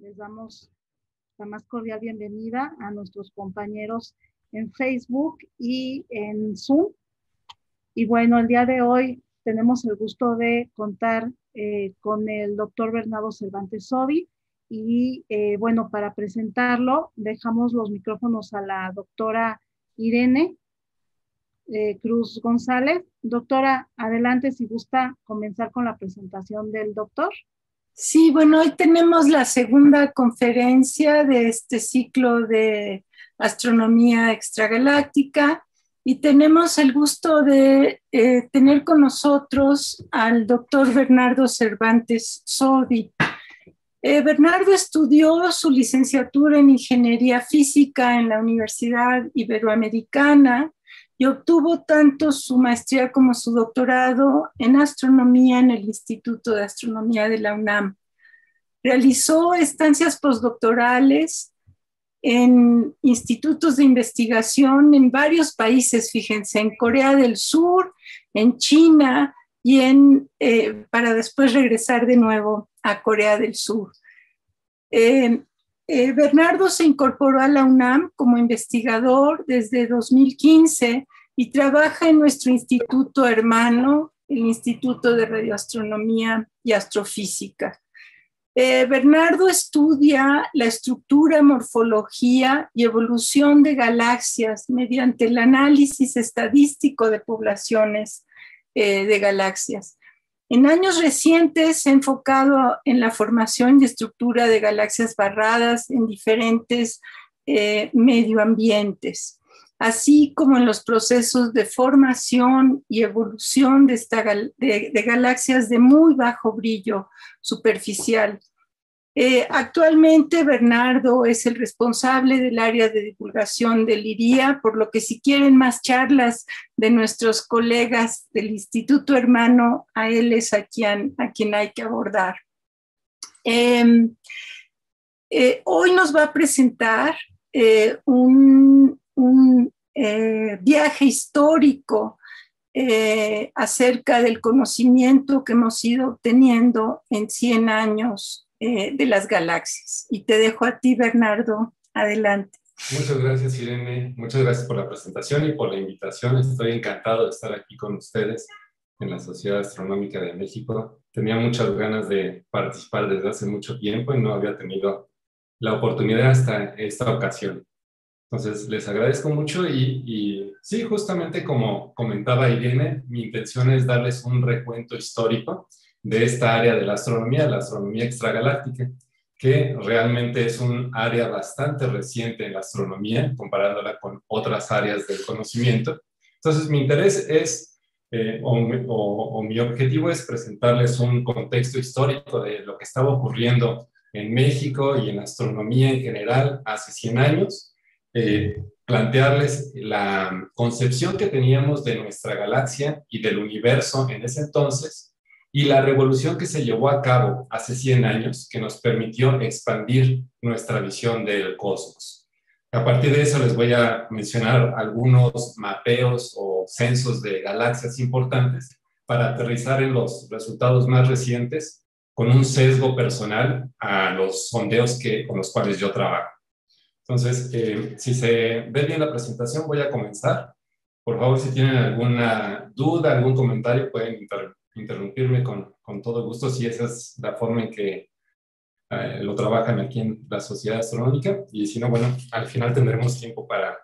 Les damos la más cordial bienvenida a nuestros compañeros en Facebook y en Zoom. Y bueno, el día de hoy tenemos el gusto de contar con el doctor Bernardo Cervantes Sodi. Y bueno, para presentarlo, dejamos los micrófonos a la doctora Irene Cruz González. Doctora, adelante si gusta comenzar con la presentación del doctor. Sí, bueno, hoy tenemos la segunda conferencia de este ciclo de astronomía extragaláctica y tenemos el gusto de tener con nosotros al doctor Bernardo Cervantes Sodi. Bernardo estudió su licenciatura en Ingeniería Física en la Universidad Iberoamericana y obtuvo tanto su maestría como su doctorado en astronomía en el Instituto de Astronomía de la UNAM. Realizó estancias postdoctorales en institutos de investigación en varios países, fíjense, en Corea del Sur, en China y para después regresar de nuevo a Corea del Sur. Bernardo se incorporó a la UNAM como investigador desde 2015 y trabaja en nuestro instituto hermano, el Instituto de Radioastronomía y Astrofísica. Bernardo estudia la estructura, morfología y evolución de galaxias mediante el análisis estadístico de poblaciones de galaxias. En años recientes se ha enfocado en la formación y estructura de galaxias barradas en diferentes medioambientes, así como en los procesos de formación y evolución de galaxias de muy bajo brillo superficial. Actualmente Bernardo es el responsable del área de divulgación del IRIA, por lo que si quieren más charlas de nuestros colegas del Instituto Hermano, a él es a quien hay que abordar. Hoy nos va a presentar un viaje histórico acerca del conocimiento que hemos ido obteniendo en 100 años de las galaxias. Y te dejo a ti, Bernardo. Adelante. Muchas gracias, Irene. Muchas gracias por la presentación y por la invitación. Estoy encantado de estar aquí con ustedes en la Sociedad Astronómica de México. Tenía muchas ganas de participar desde hace mucho tiempo y no había tenido la oportunidad hasta esta ocasión. Entonces, les agradezco mucho y sí, justamente como comentaba Irene, mi intención es darles un recuento histórico de esta área de la astronomía extragaláctica, que realmente es un área bastante reciente en la astronomía, comparándola con otras áreas del conocimiento. Entonces, mi interés es, mi objetivo es presentarles un contexto histórico de lo que estaba ocurriendo en México y en astronomía en general hace 100 años, plantearles la concepción que teníamos de nuestra galaxia y del universo en ese entonces, y la revolución que se llevó a cabo hace 100 años que nos permitió expandir nuestra visión del cosmos. A partir de eso les voy a mencionar algunos mapeos o censos de galaxias importantes para aterrizar en los resultados más recientes con un sesgo personal a los sondeos con los cuales yo trabajo. Entonces, si se ve bien la presentación, voy a comenzar. Por favor, si tienen alguna duda, algún comentario, pueden interrumpirme con todo gusto, si esa es la forma en que lo trabajan aquí en la Sociedad Astronómica, y si no, bueno, al final tendremos tiempo para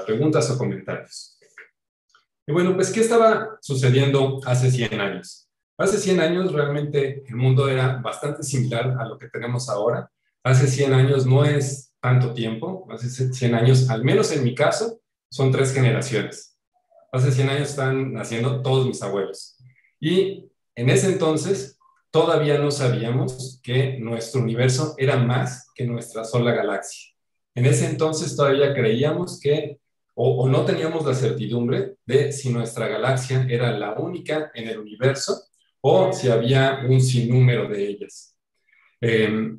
preguntas o comentarios. Y bueno, pues, ¿qué estaba sucediendo hace 100 años? Hace 100 años realmente el mundo era bastante similar a lo que tenemos ahora. Hace 100 años no es tanto tiempo, hace 100 años, al menos en mi caso, son 3 generaciones. Hace 100 años están naciendo todos mis abuelos. Y en ese entonces todavía no sabíamos que nuestro universo era más que nuestra sola galaxia. En ese entonces todavía creíamos que, o no teníamos la certidumbre de si nuestra galaxia era la única en el universo o si había un sinnúmero de ellas.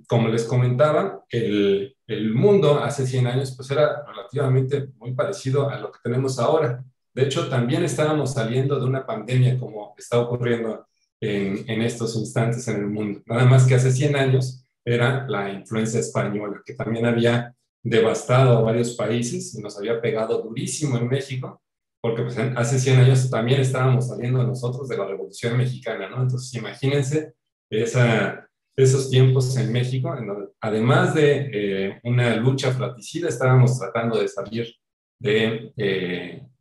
Como les comentaba, el mundo hace 100 años pues era relativamente muy parecido a lo que tenemos ahora. De hecho, también estábamos saliendo de una pandemia como está ocurriendo en estos instantes en el mundo. Nada más que hace 100 años era la influenza española, que también había devastado a varios países y nos había pegado durísimo en México, porque pues, hace 100 años también estábamos saliendo nosotros de la Revolución Mexicana, ¿no? Entonces, imagínense esos tiempos en México, en donde, además de una lucha fratricida, estábamos tratando de salir de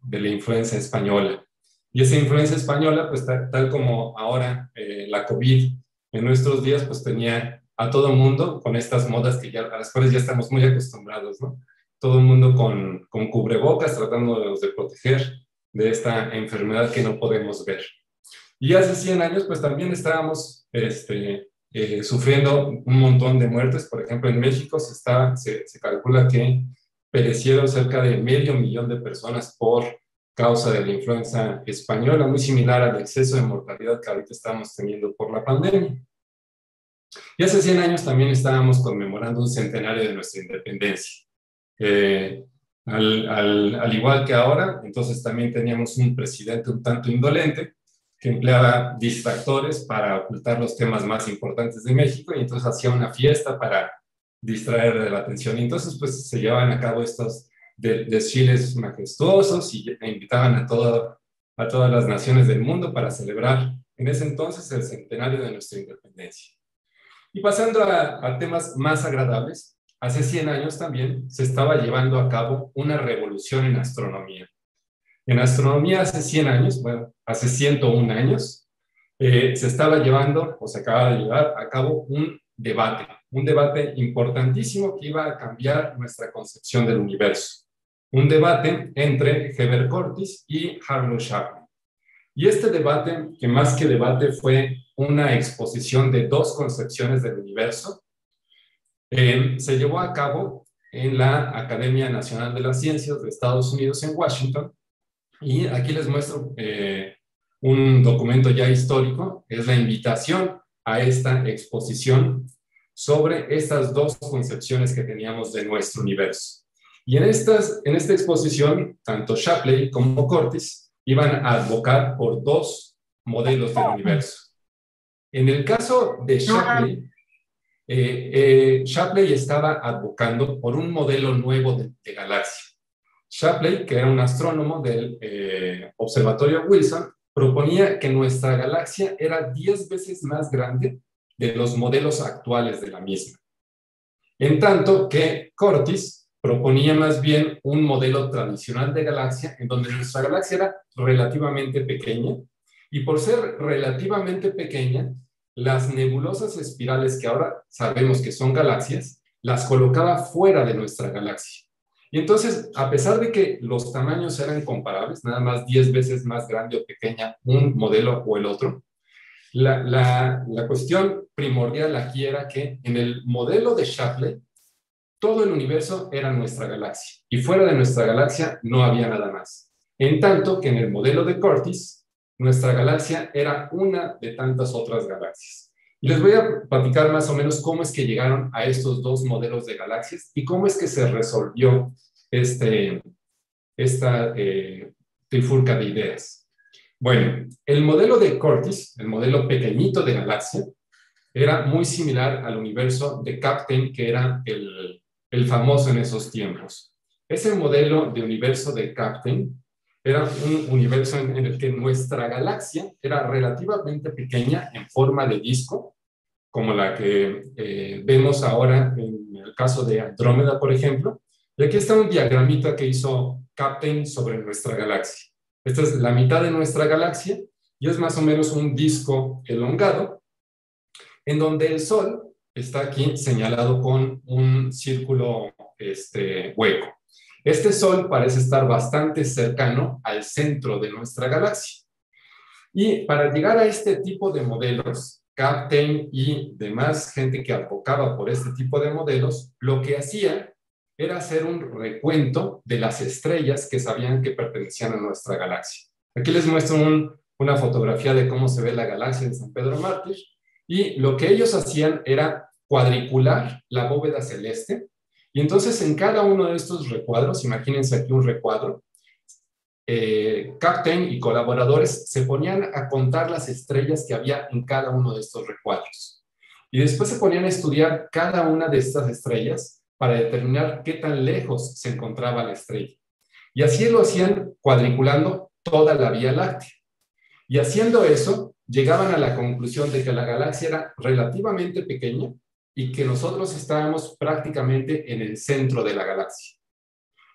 la influenza española. Y esa influenza española, pues tal como ahora la COVID en nuestros días, pues tenía a todo el mundo con estas modas a las cuales ya estamos muy acostumbrados, ¿no? Todo el mundo con cubrebocas, tratándonos de proteger de esta enfermedad que no podemos ver. Y hace 100 años, pues también estábamos sufriendo un montón de muertes. Por ejemplo, en México se calcula que perecieron cerca de 500,000 de personas por causa de la influenza española, muy similar al exceso de mortalidad que ahorita estamos teniendo por la pandemia. Y hace 100 años también estábamos conmemorando un centenario de nuestra independencia. Al igual que ahora, entonces también teníamos un presidente un tanto indolente que empleaba distractores para ocultar los temas más importantes de México y entonces hacía una fiesta para distraer de la atención. Y entonces pues se llevaban a cabo estos desfiles majestuosos y invitaban a todas las naciones del mundo para celebrar en ese entonces el centenario de nuestra independencia. Y pasando a temas más agradables, hace 100 años también se estaba llevando a cabo una revolución en astronomía. En astronomía hace 100 años, bueno, hace 101 años, se estaba llevando, o se acaba de llevar a cabo un debate importantísimo que iba a cambiar nuestra concepción del universo. Un debate entre Heber Curtis y Harlow Shapley. Y este debate, que más que debate fue una exposición de dos concepciones del universo, se llevó a cabo en la Academia Nacional de las Ciencias de Estados Unidos en Washington. Y aquí les muestro un documento ya histórico, es la invitación a esta exposición sobre estas dos concepciones que teníamos de nuestro universo. Y en esta exposición, tanto Shapley como Curtis iban a advocar por dos modelos del universo. En el caso de Shapley, Shapley estaba advocando por un modelo nuevo de galaxia. Shapley, que era un astrónomo del Observatorio Wilson, proponía que nuestra galaxia era 10 veces más grande de los modelos actuales de la misma. En tanto que Curtis proponía más bien un modelo tradicional de galaxia en donde nuestra galaxia era relativamente pequeña y por ser relativamente pequeña, las nebulosas espirales que ahora sabemos que son galaxias, las colocaba fuera de nuestra galaxia. Y entonces, a pesar de que los tamaños eran comparables, nada más 10 veces más grande o pequeña un modelo o el otro, la cuestión primordial aquí era que en el modelo de Shapley, todo el universo era nuestra galaxia y fuera de nuestra galaxia no había nada más. En tanto que en el modelo de Curtis, nuestra galaxia era una de tantas otras galaxias. Y les voy a platicar más o menos cómo es que llegaron a estos dos modelos de galaxias y cómo es que se resolvió esta trifulca de ideas. Bueno, el modelo de Curtis, el modelo pequeñito de galaxia, era muy similar al universo de Kapteyn, que era el famoso en esos tiempos. Ese modelo de universo de Kapteyn era un universo en el que nuestra galaxia era relativamente pequeña en forma de disco, como la que vemos ahora en el caso de Andrómeda, por ejemplo. Y aquí está un diagramita que hizo Kapteyn sobre nuestra galaxia. Esta es la mitad de nuestra galaxia y es más o menos un disco elongado, en donde el Sol está aquí señalado con un círculo hueco. Este Sol parece estar bastante cercano al centro de nuestra galaxia. Y para llegar a este tipo de modelos, Kapteyn y demás gente que advocaba por este tipo de modelos, lo que hacía era hacer un recuento de las estrellas que sabían que pertenecían a nuestra galaxia. Aquí les muestro una fotografía de cómo se ve la galaxia de San Pedro Mártir, y lo que ellos hacían era cuadricular la bóveda celeste, y entonces en cada uno de estos recuadros, imagínense aquí un recuadro, Kapteyn y colaboradores se ponían a contar las estrellas que había en cada uno de estos recuadros. Y después se ponían a estudiar cada una de estas estrellas para determinar qué tan lejos se encontraba la estrella. Y así lo hacían cuadriculando toda la Vía Láctea. Y haciendo eso, llegaban a la conclusión de que la galaxia era relativamente pequeña y que nosotros estábamos prácticamente en el centro de la galaxia.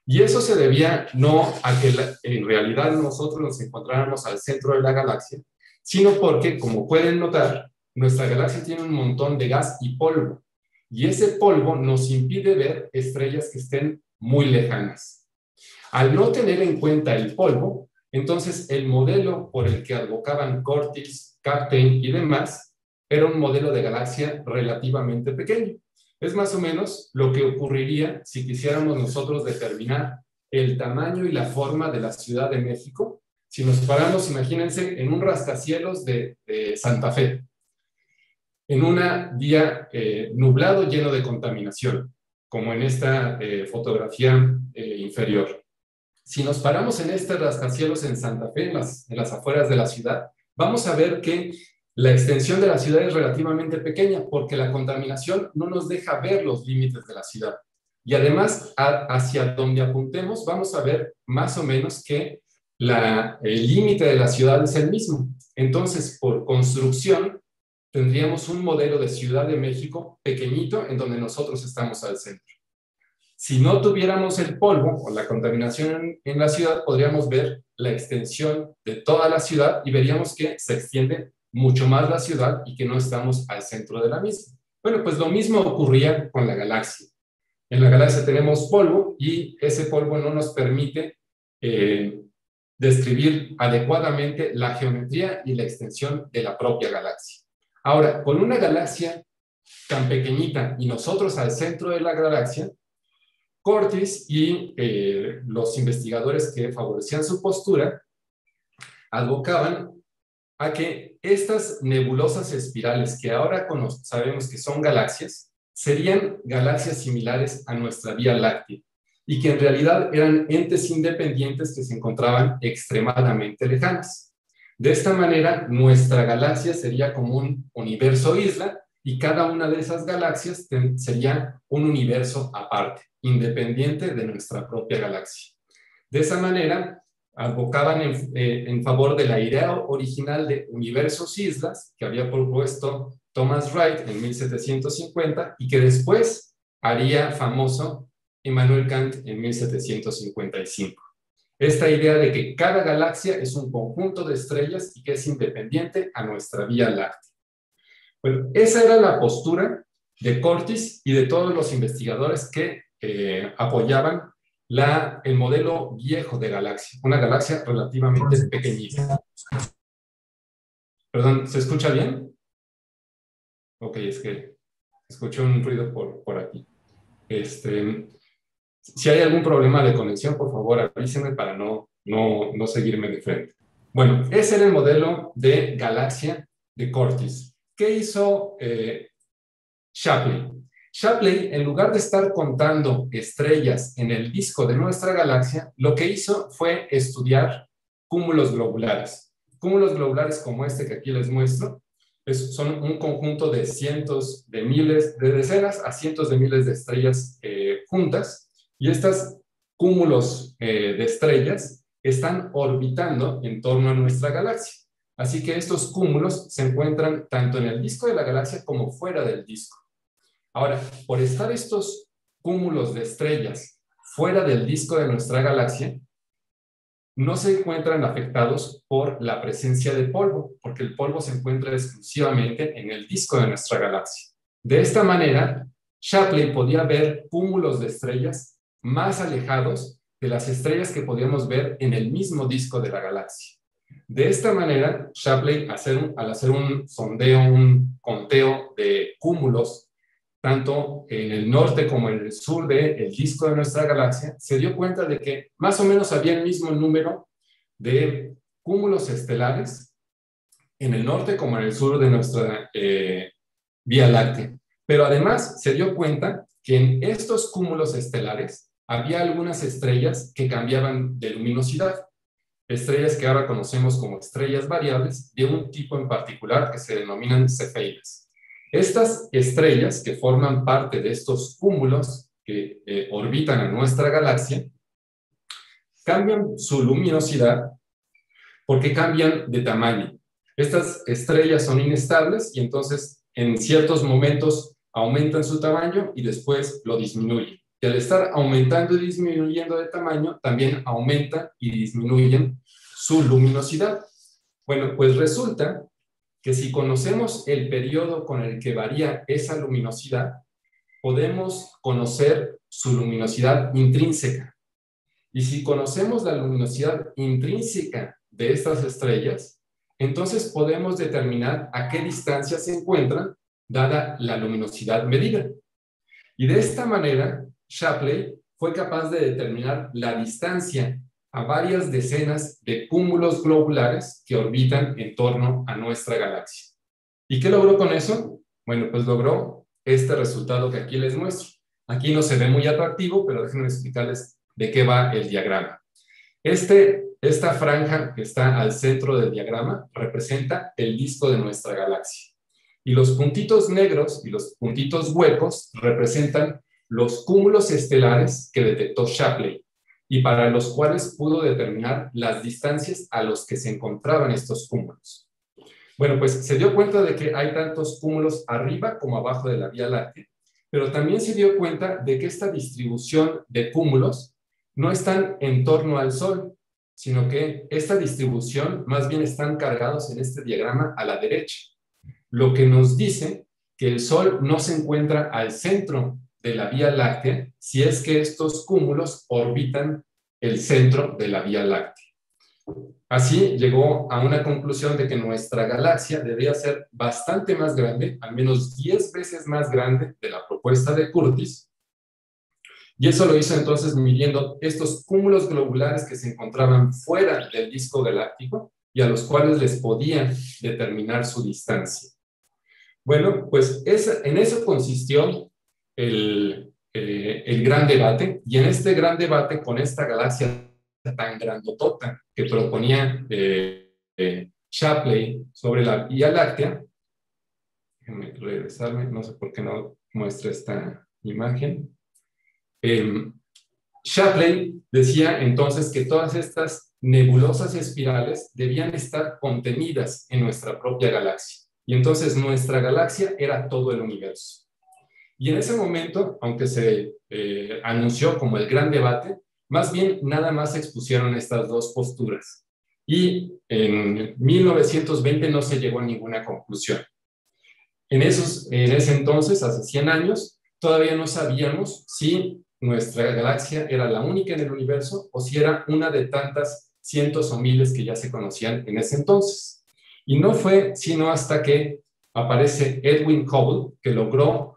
Y eso se debía no a que en realidad nosotros nos encontráramos al centro de la galaxia, sino porque, como pueden notar, nuestra galaxia tiene un montón de gas y polvo. Y ese polvo nos impide ver estrellas que estén muy lejanas. Al no tener en cuenta el polvo, entonces el modelo por el que advocaban Curtis, Kapteyn y demás era un modelo de galaxia relativamente pequeño. Es más o menos lo que ocurriría si quisiéramos nosotros determinar el tamaño y la forma de la Ciudad de México. Si nos paramos, imagínense, en un rascacielos de Santa Fe, en un día nublado lleno de contaminación, como en esta fotografía inferior. Si nos paramos en este rascacielos en Santa Fe, en las afueras de la ciudad, vamos a ver que la extensión de la ciudad es relativamente pequeña porque la contaminación no nos deja ver los límites de la ciudad. Y además, hacia donde apuntemos, vamos a ver más o menos que el límite de la ciudad es el mismo. Entonces, por construcción, tendríamos un modelo de Ciudad de México pequeñito en donde nosotros estamos al centro. Si no tuviéramos el polvo o la contaminación en la ciudad, podríamos ver la extensión de toda la ciudad y veríamos que se extiende mucho más la ciudad y que no estamos al centro de la misma. Bueno, pues lo mismo ocurría con la galaxia. En la galaxia tenemos polvo y ese polvo no nos permite describir adecuadamente la geometría y la extensión de la propia galaxia. Ahora, con una galaxia tan pequeñita y nosotros al centro de la galaxia, Curtis y los investigadores que favorecían su postura advocaban a que estas nebulosas espirales que ahora sabemos que son galaxias, serían galaxias similares a nuestra Vía Láctea y que en realidad eran entes independientes que se encontraban extremadamente lejanas. De esta manera, nuestra galaxia sería como un universo isla y cada una de esas galaxias sería un universo aparte, independiente de nuestra propia galaxia. De esa manera, advocaban en favor de la idea original de universos islas que había propuesto Thomas Wright en 1750 y que después haría famoso Immanuel Kant en 1755. Esta idea de que cada galaxia es un conjunto de estrellas y que es independiente a nuestra Vía Láctea. Bueno, esa era la postura de Curtis y de todos los investigadores que apoyaban el modelo viejo de galaxia, una galaxia relativamente pequeñita. Perdón, ¿se escucha bien? Ok, es que escucho un ruido por aquí. Si hay algún problema de conexión, por favor avísenme para no seguirme de frente. Bueno, ese era el modelo de galaxia de Curtis. ¿Qué hizo Shapley? Shapley, en lugar de estar contando estrellas en el disco de nuestra galaxia, lo que hizo fue estudiar cúmulos globulares. Cúmulos globulares como este que aquí les muestro, son un conjunto de cientos de miles, de decenas a cientos de miles de estrellas juntas, y estos cúmulos de estrellas están orbitando en torno a nuestra galaxia. Así que estos cúmulos se encuentran tanto en el disco de la galaxia como fuera del disco. Ahora, por estar estos cúmulos de estrellas fuera del disco de nuestra galaxia, no se encuentran afectados por la presencia de polvo, porque el polvo se encuentra exclusivamente en el disco de nuestra galaxia. De esta manera, Shapley podía ver cúmulos de estrellas más alejados de las estrellas que podíamos ver en el mismo disco de la galaxia. De esta manera, Shapley, al hacer un sondeo, un conteo de cúmulos, tanto en el norte como en el sur del disco de nuestra galaxia, se dio cuenta de que más o menos había el mismo número de cúmulos estelares en el norte como en el sur de nuestra Vía Láctea. Pero además se dio cuenta que en estos cúmulos estelares había algunas estrellas que cambiaban de luminosidad. Estrellas que ahora conocemos como estrellas variables de un tipo en particular que se denominan cefeidas. Estas estrellas que forman parte de estos cúmulos que orbitan a nuestra galaxia, cambian su luminosidad porque cambian de tamaño. Estas estrellas son inestables y entonces en ciertos momentos aumentan su tamaño y después lo disminuyen. Y al estar aumentando y disminuyendo de tamaño, también aumenta y disminuyen su luminosidad. Bueno, pues resulta que si conocemos el periodo con el que varía esa luminosidad, podemos conocer su luminosidad intrínseca. Y si conocemos la luminosidad intrínseca de estas estrellas, entonces podemos determinar a qué distancia se encuentran, dada la luminosidad medida. Y de esta manera, Shapley fue capaz de determinar la distancia a varias decenas de cúmulos globulares que orbitan en torno a nuestra galaxia. ¿Y qué logró con eso? Bueno, pues logró este resultado que aquí les muestro. Aquí no se ve muy atractivo, pero déjenme explicarles de qué va el diagrama. Esta franja que está al centro del diagrama representa el disco de nuestra galaxia. Y los puntitos negros y los puntitos huecos representan los cúmulos estelares que detectó Shapley y para los cuales pudo determinar las distancias a los que se encontraban estos cúmulos. Bueno, pues se dio cuenta de que hay tantos cúmulos arriba como abajo de la Vía Láctea, pero también se dio cuenta de que esta distribución de cúmulos no están en torno al Sol, sino que esta distribución más bien están cargados en este diagrama a la derecha, lo que nos dice que el Sol no se encuentra al centro de la Vía Láctea si es que estos cúmulos orbitan el centro de la Vía Láctea. Así llegó a una conclusión de que nuestra galaxia debería ser bastante más grande, al menos 10 veces más grande de la propuesta de Curtis, y eso lo hizo entonces midiendo estos cúmulos globulares que se encontraban fuera del disco galáctico y a los cuales les podía determinar su distancia. Bueno, pues en eso consistió el gran debate, y en este gran debate con esta galaxia tan grandotota que proponía Shapley sobre la Vía Láctea, déjenme regresarme, no sé por qué no muestra esta imagen. Shapley decía entonces que todas estas nebulosas espirales debían estar contenidas en nuestra propia galaxia, y entonces nuestra galaxia era todo el universo. Y en ese momento, aunque se anunció como el gran debate, más bien nada más expusieron estas dos posturas. Y en 1920 no se llegó a ninguna conclusión. En ese entonces, hace 100 años, todavía no sabíamos si nuestra galaxia era la única en el universo o si era una de tantas cientos o miles que ya se conocían en ese entonces. Y no fue sino hasta que aparece Edwin Hubble que logró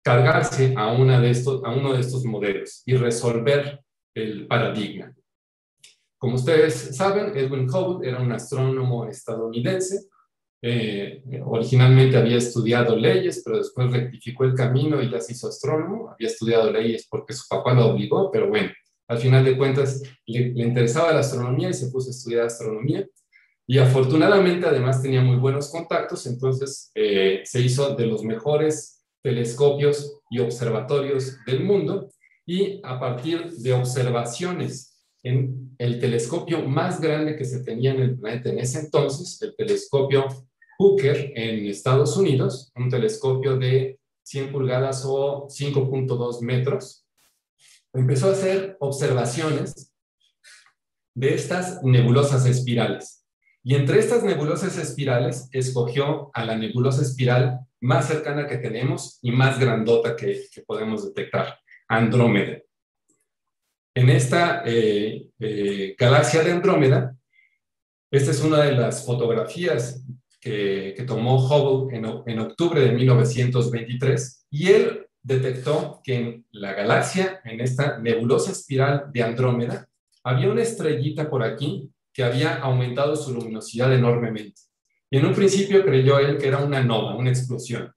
cargarse a uno de estos modelos y resolver el paradigma. Como ustedes saben, Edwin Hubble era un astrónomo estadounidense. Originalmente había estudiado leyes, pero después rectificó el camino y ya se hizo astrónomo. Había estudiado leyes porque su papá lo obligó, pero bueno, al final de cuentas le interesaba la astronomía y se puso a estudiar astronomía. Y afortunadamente además tenía muy buenos contactos, entonces se hizo de los mejores telescopios y observatorios del mundo, y a partir de observaciones en el telescopio más grande que se tenía en el planeta en ese entonces, el telescopio Hooker en Estados Unidos, un telescopio de 100 pulgadas o 5.2 metros, empezó a hacer observaciones de estas nebulosas espirales. Y entre estas nebulosas espirales escogió a la nebulosa espiral más cercana que tenemos y más grandota que podemos detectar, Andrómeda. En esta galaxia de Andrómeda, esta es una de las fotografías que tomó Hubble en octubre de 1923, y él detectó que en la galaxia, en esta nebulosa espiral de Andrómeda, había una estrellita por aquí que había aumentado su luminosidad enormemente. Y en un principio creyó él que era una nova, una explosión,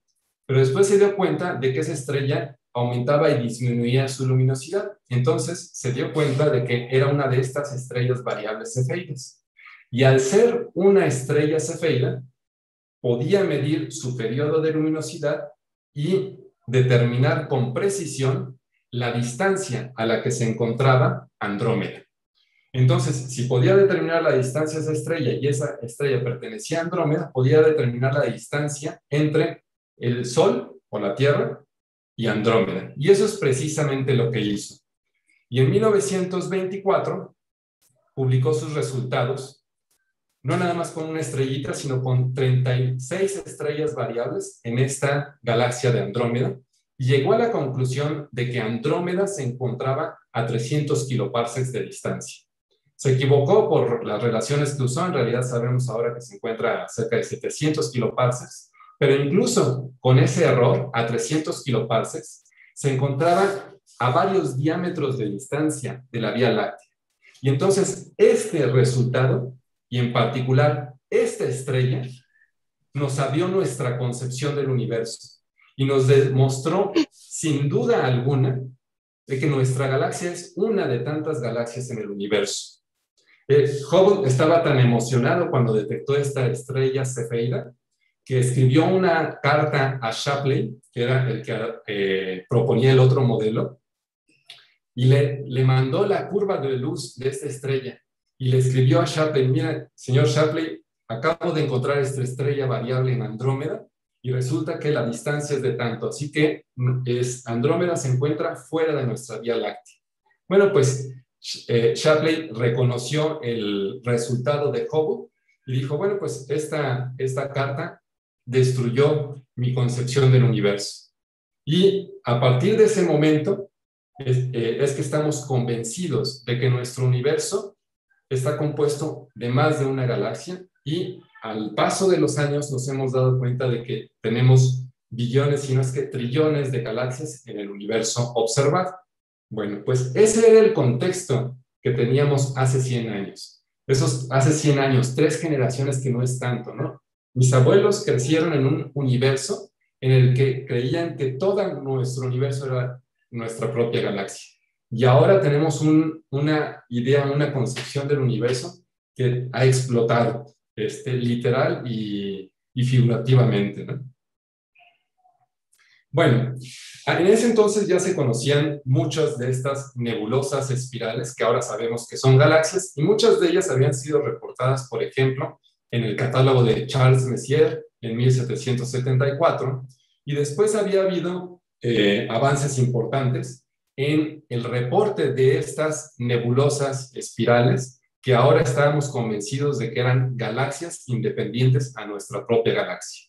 pero después se dio cuenta de que esa estrella aumentaba y disminuía su luminosidad. Entonces se dio cuenta de que era una de estas estrellas variables cefeidas. Y al ser una estrella cefeida, podía medir su periodo de luminosidad y determinar con precisión la distancia a la que se encontraba Andrómeda. Entonces, si podía determinar la distancia a esa estrella y esa estrella pertenecía a Andrómeda, podía determinar la distancia entre el Sol o la Tierra y Andrómeda. Y eso es precisamente lo que hizo. Y en 1924 publicó sus resultados, no nada más con una estrellita, sino con 36 estrellas variables en esta galaxia de Andrómeda, y llegó a la conclusión de que Andrómeda se encontraba a 300 kiloparsecs de distancia. Se equivocó por las relaciones que usó, en realidad sabemos ahora que se encuentra a cerca de 700 kiloparsecs, pero incluso con ese error, a 300 kiloparsecs, se encontraba a varios diámetros de distancia de la Vía Láctea. Y entonces este resultado, y en particular esta estrella, nos abrió nuestra concepción del universo y nos demostró sin duda alguna de que nuestra galaxia es una de tantas galaxias en el universo. Hubble estaba tan emocionado cuando detectó esta estrella Cefeida que escribió una carta a Shapley, que era el que proponía el otro modelo, y le mandó la curva de luz de esta estrella y le escribió a Shapley: mira, señor Shapley, acabo de encontrar esta estrella variable en Andrómeda y resulta que la distancia es de tanto, así que Andrómeda se encuentra fuera de nuestra Vía Láctea. Bueno, pues Shapley reconoció el resultado de Hubble y dijo, bueno, pues esta carta destruyó mi concepción del universo. Y a partir de ese momento es que estamos convencidos de que nuestro universo está compuesto de más de una galaxia, y al paso de los años nos hemos dado cuenta de que tenemos billones, si no es que trillones de galaxias en el universo observado. Bueno, pues ese era el contexto que teníamos hace 100 años. Esos hace 100 años, 3 generaciones, que no es tanto, ¿no? Mis abuelos crecieron en un universo en el que creían que todo nuestro universo era nuestra propia galaxia. Y ahora tenemos una idea, una concepción del universo que ha explotado, literal y figurativamente, ¿no? Bueno, en ese entonces ya se conocían muchas de estas nebulosas espirales que ahora sabemos que son galaxias, y muchas de ellas habían sido reportadas, por ejemplo, en el catálogo de Charles Messier en 1774, y después había habido avances importantes en el reporte de estas nebulosas espirales, que ahora estábamos convencidos de que eran galaxias independientes a nuestra propia galaxia.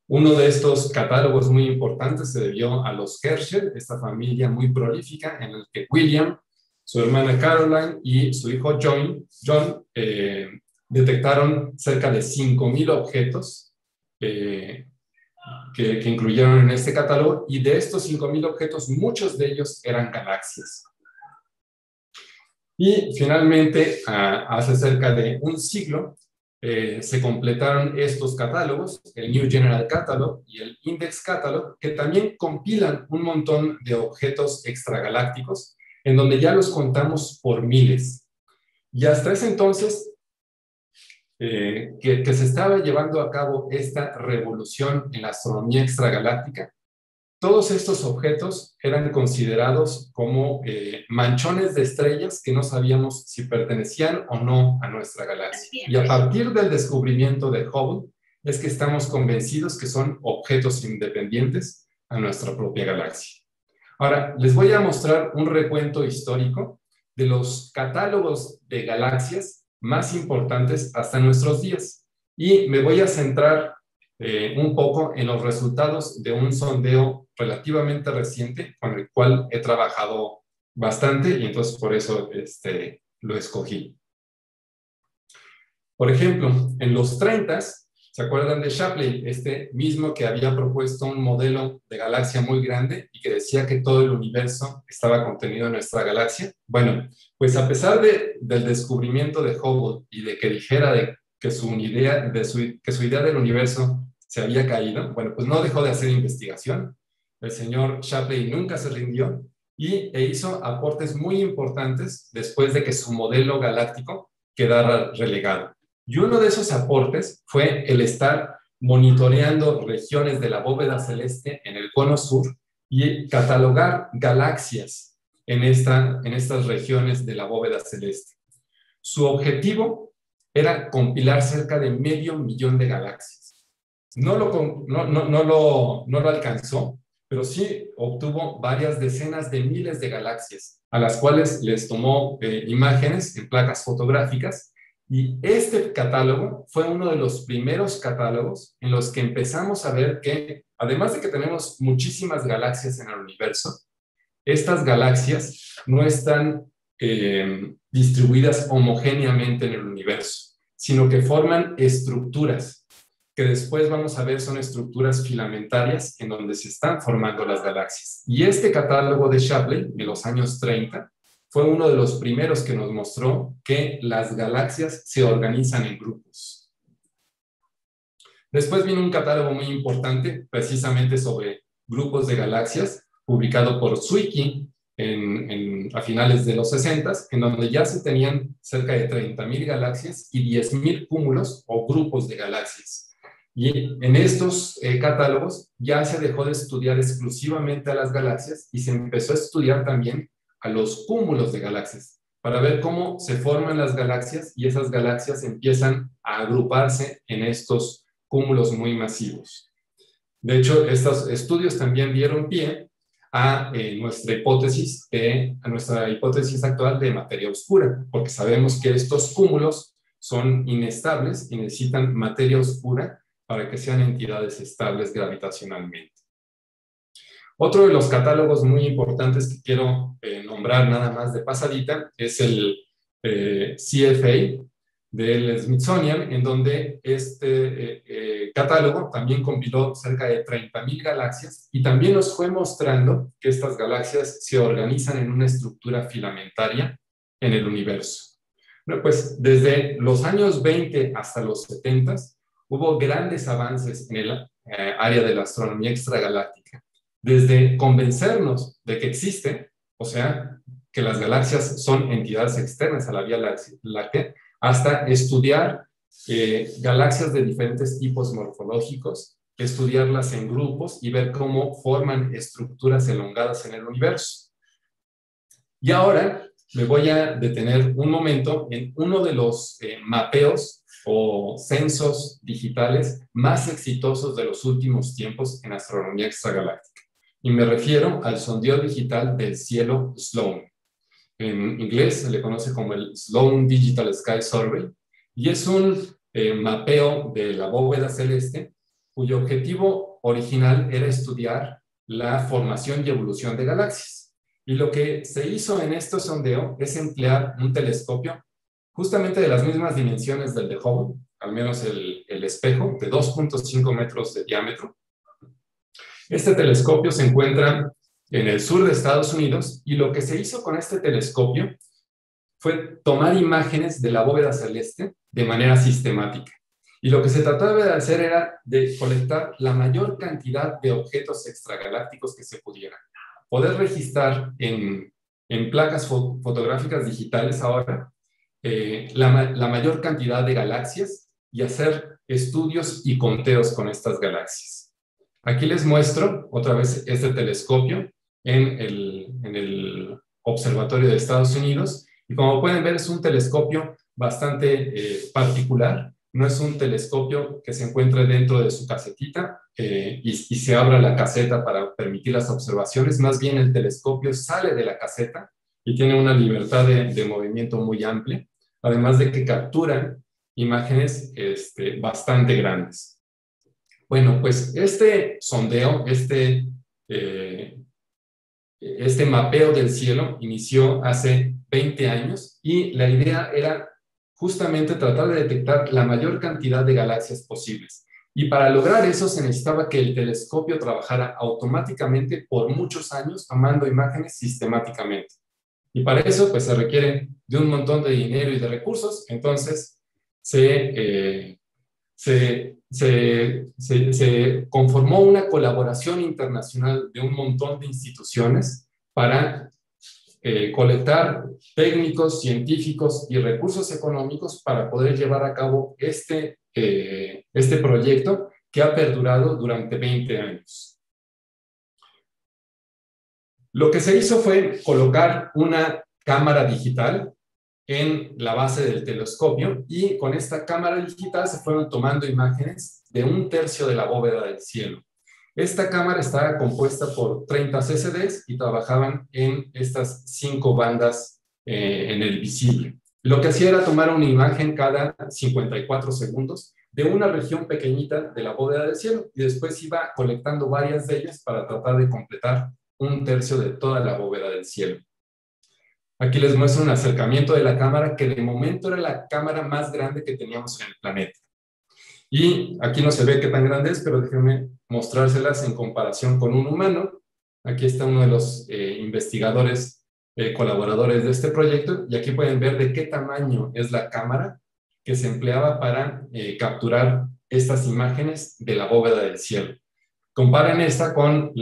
Uno de estos catálogos muy importantes se debió a los Herschel, esta familia muy prolífica en la que William, su hermana Caroline y su hijo John detectaron cerca de 5,000 objetos que incluyeron en este catálogo, y de estos 5,000 objetos, muchos de ellos eran galaxias. Y finalmente, hace cerca de un siglo, se completaron estos catálogos, el New General Catalog y el Index Catalog, que también compilan un montón de objetos extragalácticos, en donde ya los contamos por miles. Y hasta ese entonces, que se estaba llevando a cabo esta revolución en la astronomía extragaláctica, todos estos objetos eran considerados como manchones de estrellas que no sabíamos si pertenecían o no a nuestra galaxia. Y a partir del descubrimiento de Hubble es que estamos convencidos que son objetos independientes a nuestra propia galaxia. Ahora, les voy a mostrar un recuento histórico de los catálogos de galaxias más importantes hasta nuestros días. Y me voy a centrar un poco en los resultados de un sondeo relativamente reciente con el cual he trabajado bastante, y entonces por eso lo escogí. Por ejemplo, en los 30s, ¿se acuerdan de Shapley? Este mismo que había propuesto un modelo de galaxia muy grande y que decía que todo el universo estaba contenido en nuestra galaxia. Bueno, pues a pesar del descubrimiento de Hubble y de que dijera que su idea del universo se había caído, bueno, pues no dejó de hacer investigación. El señor Shapley nunca se rindió e hizo aportes muy importantes después de que su modelo galáctico quedara relegado. Y uno de esos aportes fue el estar monitoreando regiones de la bóveda celeste en el cono sur y catalogar galaxias en estas regiones de la bóveda celeste. Su objetivo era compilar cerca de 500,000 de galaxias. No lo alcanzó, pero sí obtuvo varias decenas de miles de galaxias, a las cuales les tomó imágenes en placas fotográficas. Y este catálogo fue uno de los primeros catálogos en los que empezamos a ver que, además de que tenemos muchísimas galaxias en el universo, estas galaxias no están distribuidas homogéneamente en el universo, sino que forman estructuras, que después vamos a ver son estructuras filamentarias en donde se están formando las galaxias. Y este catálogo de Shapley, en los años 30, fue uno de los primeros que nos mostró que las galaxias se organizan en grupos. Después vino un catálogo muy importante, precisamente sobre grupos de galaxias, publicado por Zwicky a finales de los 60, en donde ya se tenían cerca de 30,000 galaxias y 10,000 cúmulos o grupos de galaxias. Y en estos catálogos ya se dejó de estudiar exclusivamente a las galaxias y se empezó a estudiar también a los cúmulos de galaxias, para ver cómo se forman las galaxias y esas galaxias empiezan a agruparse en estos cúmulos muy masivos. De hecho, estos estudios también dieron pie a nuestra hipótesis actual de materia oscura, porque sabemos que estos cúmulos son inestables y necesitan materia oscura para que sean entidades estables gravitacionalmente. Otro de los catálogos muy importantes que quiero nombrar nada más de pasadita es el CFA del Smithsonian, en donde este catálogo también compiló cerca de 30,000 galaxias y también nos fue mostrando que estas galaxias se organizan en una estructura filamentaria en el universo. Bueno, pues desde los años 20 hasta los 70 hubo grandes avances en el área de la astronomía extragaláctica. Desde convencernos de que existe, o sea, que las galaxias son entidades externas a la Vía Láctea, hasta estudiar galaxias de diferentes tipos morfológicos, estudiarlas en grupos y ver cómo forman estructuras elongadas en el universo. Y ahora me voy a detener un momento en uno de los mapeos o censos digitales más exitosos de los últimos tiempos en astronomía extragaláctica. Y me refiero al sondeo digital del cielo Sloan. En inglés se le conoce como el Sloan Digital Sky Survey, y es un mapeo de la bóveda celeste cuyo objetivo original era estudiar la formación y evolución de galaxias. Y lo que se hizo en este sondeo es emplear un telescopio justamente de las mismas dimensiones del de Hubble, al menos el espejo, de 2.5 metros de diámetro. Este telescopio se encuentra en el sur de Estados Unidos y lo que se hizo con este telescopio fue tomar imágenes de la bóveda celeste de manera sistemática. Y lo que se trataba de hacer era de colectar la mayor cantidad de objetos extragalácticos que se pudiera. Poder registrar en placas fotográficas digitales ahora la mayor cantidad de galaxias y hacer estudios y conteos con estas galaxias. Aquí les muestro otra vez este telescopio en el Observatorio de Estados Unidos. Y como pueden ver, es un telescopio bastante particular. No es un telescopio que se encuentre dentro de su casetita y se abra la caseta para permitir las observaciones. Más bien, el telescopio sale de la caseta y tiene una libertad de movimiento muy amplia, además de que capturan imágenes bastante grandes. Bueno, pues este sondeo, este mapeo del cielo inició hace 20 años y la idea era justamente tratar de detectar la mayor cantidad de galaxias posibles. Y para lograr eso se necesitaba que el telescopio trabajara automáticamente por muchos años, tomando imágenes sistemáticamente. Y para eso pues se requiere de un montón de dinero y de recursos. Entonces se conformó una colaboración internacional de un montón de instituciones para colectar técnicos, científicos y recursos económicos para poder llevar a cabo este proyecto que ha perdurado durante 20 años. Lo que se hizo fue colocar una cámara digital en la base del telescopio y con esta cámara digital se fueron tomando imágenes de 1/3 de la bóveda del cielo. Esta cámara estaba compuesta por 30 CCDs y trabajaban en estas 5 bandas en el visible. Lo que hacía era tomar una imagen cada 54 segundos de una región pequeñita de la bóveda del cielo y después iba colectando varias de ellas para tratar de completar 1/3 de toda la bóveda del cielo. Aquí les muestro un acercamiento de la cámara que de momento era la cámara más grande que teníamos en el planeta. Y aquí no se ve qué tan grande es, pero déjenme mostrárselas en comparación con un humano. Aquí está uno de los investigadores, colaboradores de este proyecto, y aquí pueden ver de qué tamaño es la cámara que se empleaba para capturar estas imágenes de la bóveda del cielo. Comparen esta con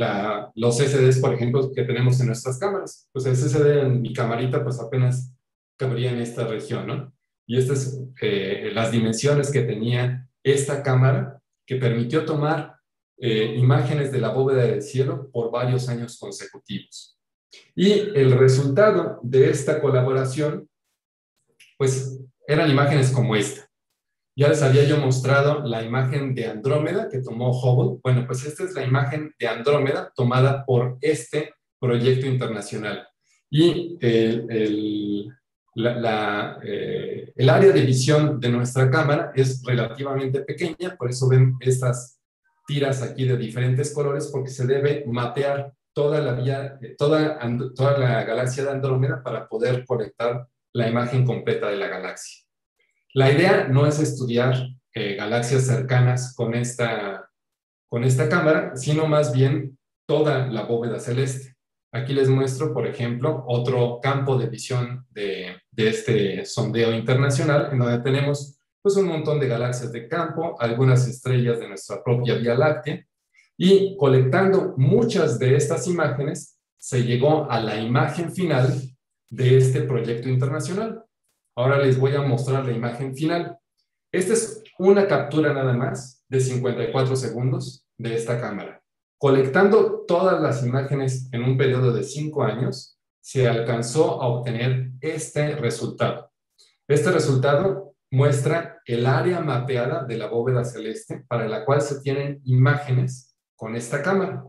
los CCDs, por ejemplo, que tenemos en nuestras cámaras. Pues el CCD en mi camarita pues apenas cabría en esta región, ¿no? Y estas es las dimensiones que tenía esta cámara que permitió tomar imágenes de la bóveda del cielo por varios años consecutivos. Y el resultado de esta colaboración, pues eran imágenes como esta. Ya les había yo mostrado la imagen de Andrómeda que tomó Hubble. Bueno, pues esta es la imagen de Andrómeda tomada por este proyecto internacional. Y el área de visión de nuestra cámara es relativamente pequeña, por eso ven estas tiras aquí de diferentes colores, porque se debe mapear toda la galaxia de Andrómeda para poder conectar la imagen completa de la galaxia. La idea no es estudiar galaxias cercanas con esta cámara, sino más bien toda la bóveda celeste. Aquí les muestro, por ejemplo, otro campo de visión de este sondeo internacional, en donde tenemos pues, un montón de galaxias de campo, algunas estrellas de nuestra propia Vía Láctea, y colectando muchas de estas imágenes, se llegó a la imagen final de este proyecto internacional. Ahora les voy a mostrar la imagen final. Esta es una captura nada más de 54 segundos de esta cámara. Colectando todas las imágenes en un periodo de 5 años, se alcanzó a obtener este resultado. Este resultado muestra el área mapeada de la bóveda celeste para la cual se tienen imágenes con esta cámara.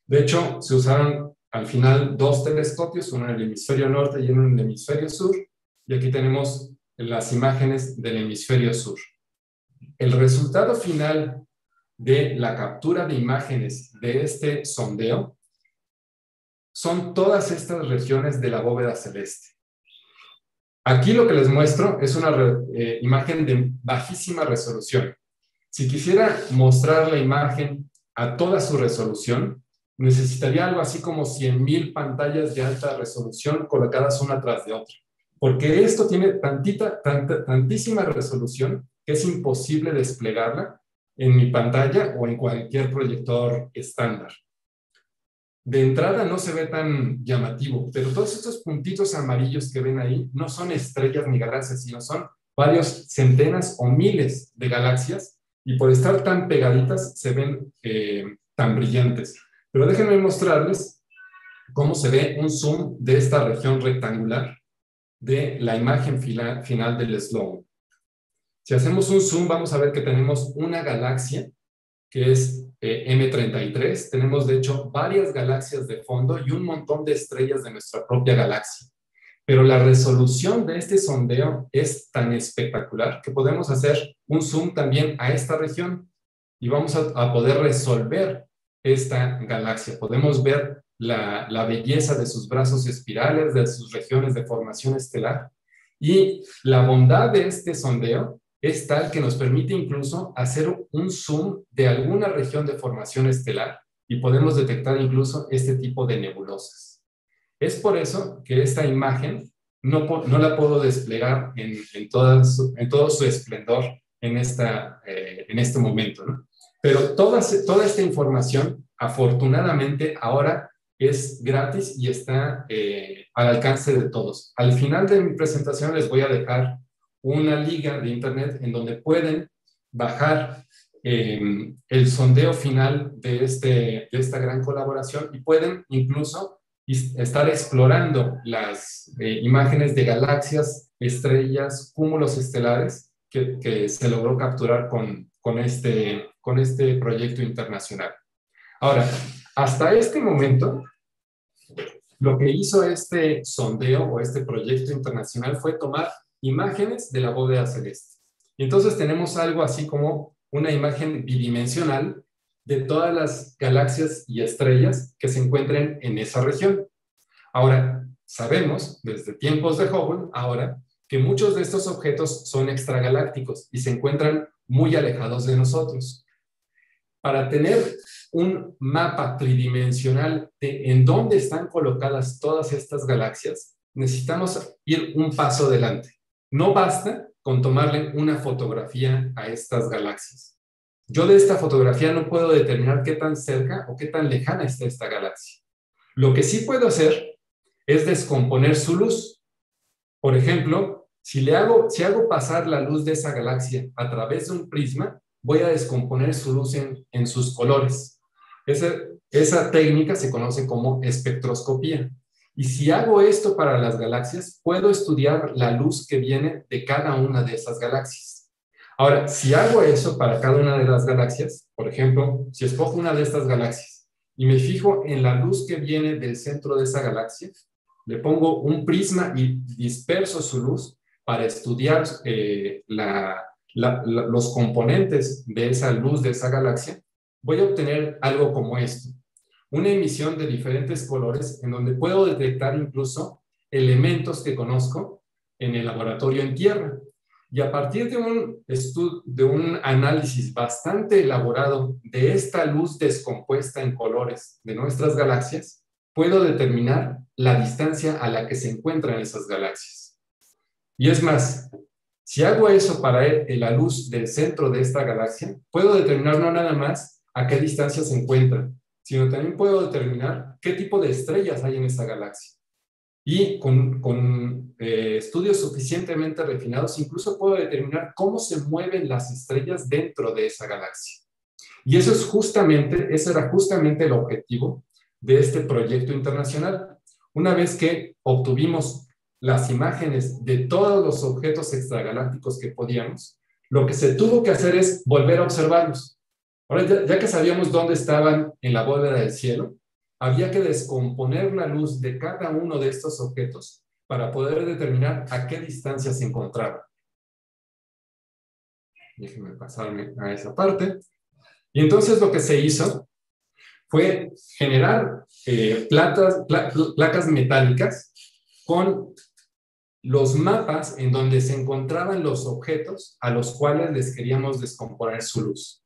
De hecho, se usaron al final 2 telescopios, uno en el hemisferio norte y uno en el hemisferio sur, y aquí tenemos las imágenes del hemisferio sur. El resultado final de la captura de imágenes de este sondeo son todas estas regiones de la bóveda celeste. Aquí lo que les muestro es una imagen de bajísima resolución. Si quisiera mostrar la imagen a toda su resolución, necesitaría algo así como 100,000 pantallas de alta resolución colocadas una tras de otra. Porque esto tiene tantísima resolución que es imposible desplegarla en mi pantalla o en cualquier proyector estándar. De entrada no se ve tan llamativo, pero todos estos puntitos amarillos que ven ahí no son estrellas ni galaxias, sino son varios centenas o miles de galaxias y por estar tan pegaditas se ven tan brillantes. Pero déjenme mostrarles cómo se ve un zoom de esta región rectangular de la imagen final del Sloan. Si hacemos un zoom, vamos a ver que tenemos una galaxia que es M33. Tenemos, de hecho, varias galaxias de fondo y un montón de estrellas de nuestra propia galaxia. Pero la resolución de este sondeo es tan espectacular que podemos hacer un zoom también a esta región y vamos a poder resolver esta galaxia. Podemos ver la belleza de sus brazos espirales, de sus regiones de formación estelar. Y la bondad de este sondeo es tal que nos permite incluso hacer un zoom de alguna región de formación estelar y podemos detectar incluso este tipo de nebulosas. Es por eso que esta imagen no la puedo desplegar en todo su esplendor en este momento, ¿no? Pero toda esta información, afortunadamente, ahora es gratis y está al alcance de todos. Al final de mi presentación les voy a dejar una liga de internet en donde pueden bajar el sondeo final de esta gran colaboración y pueden incluso estar explorando las imágenes de galaxias, estrellas, cúmulos estelares que se logró capturar con este proyecto internacional. Ahora, hasta este momento, lo que hizo este sondeo o este proyecto internacional fue tomar imágenes de la bóveda celeste. Y entonces tenemos algo así como una imagen bidimensional de todas las galaxias y estrellas que se encuentren en esa región. Ahora, sabemos desde tiempos de Hubble, ahora, que muchos de estos objetos son extragalácticos y se encuentran muy alejados de nosotros. Para tener un mapa tridimensional de en dónde están colocadas todas estas galaxias, necesitamos ir un paso adelante. No basta con tomarle una fotografía a estas galaxias. Yo de esta fotografía no puedo determinar qué tan cerca o qué tan lejana está esta galaxia. Lo que sí puedo hacer es descomponer su luz. Por ejemplo, si hago pasar la luz de esa galaxia a través de un prisma, voy a descomponer su luz en sus colores. Esa técnica se conoce como espectroscopía. Y si hago esto para las galaxias, puedo estudiar la luz que viene de cada una de esas galaxias. Ahora, si hago eso para cada una de las galaxias, por ejemplo, si escojo una de estas galaxias y me fijo en la luz que viene del centro de esa galaxia, le pongo un prisma y disperso su luz para estudiar los componentes de esa luz de esa galaxia, voy a obtener algo como esto. Una emisión de diferentes colores en donde puedo detectar incluso elementos que conozco en el laboratorio en tierra. Y a partir de un análisis bastante elaborado de esta luz descompuesta en colores de nuestras galaxias, puedo determinar la distancia a la que se encuentran esas galaxias. Y es más, si hago eso para la luz del centro de esta galaxia, puedo determinar no nada más a qué distancia se encuentra, sino también puedo determinar qué tipo de estrellas hay en esa galaxia. Y con estudios suficientemente refinados, incluso puedo determinar cómo se mueven las estrellas dentro de esa galaxia. Y ese era justamente el objetivo de este proyecto internacional. Una vez que obtuvimos las imágenes de todos los objetos extragalácticos que podíamos, lo que se tuvo que hacer es volver a observarlos. Ahora, ya que sabíamos dónde estaban en la bóveda del cielo, había que descomponer la luz de cada uno de estos objetos para poder determinar a qué distancia se encontraban. Déjenme pasarme a esa parte. Y entonces lo que se hizo fue generar placas metálicas con los mapas en donde se encontraban los objetos a los cuales les queríamos descomponer su luz.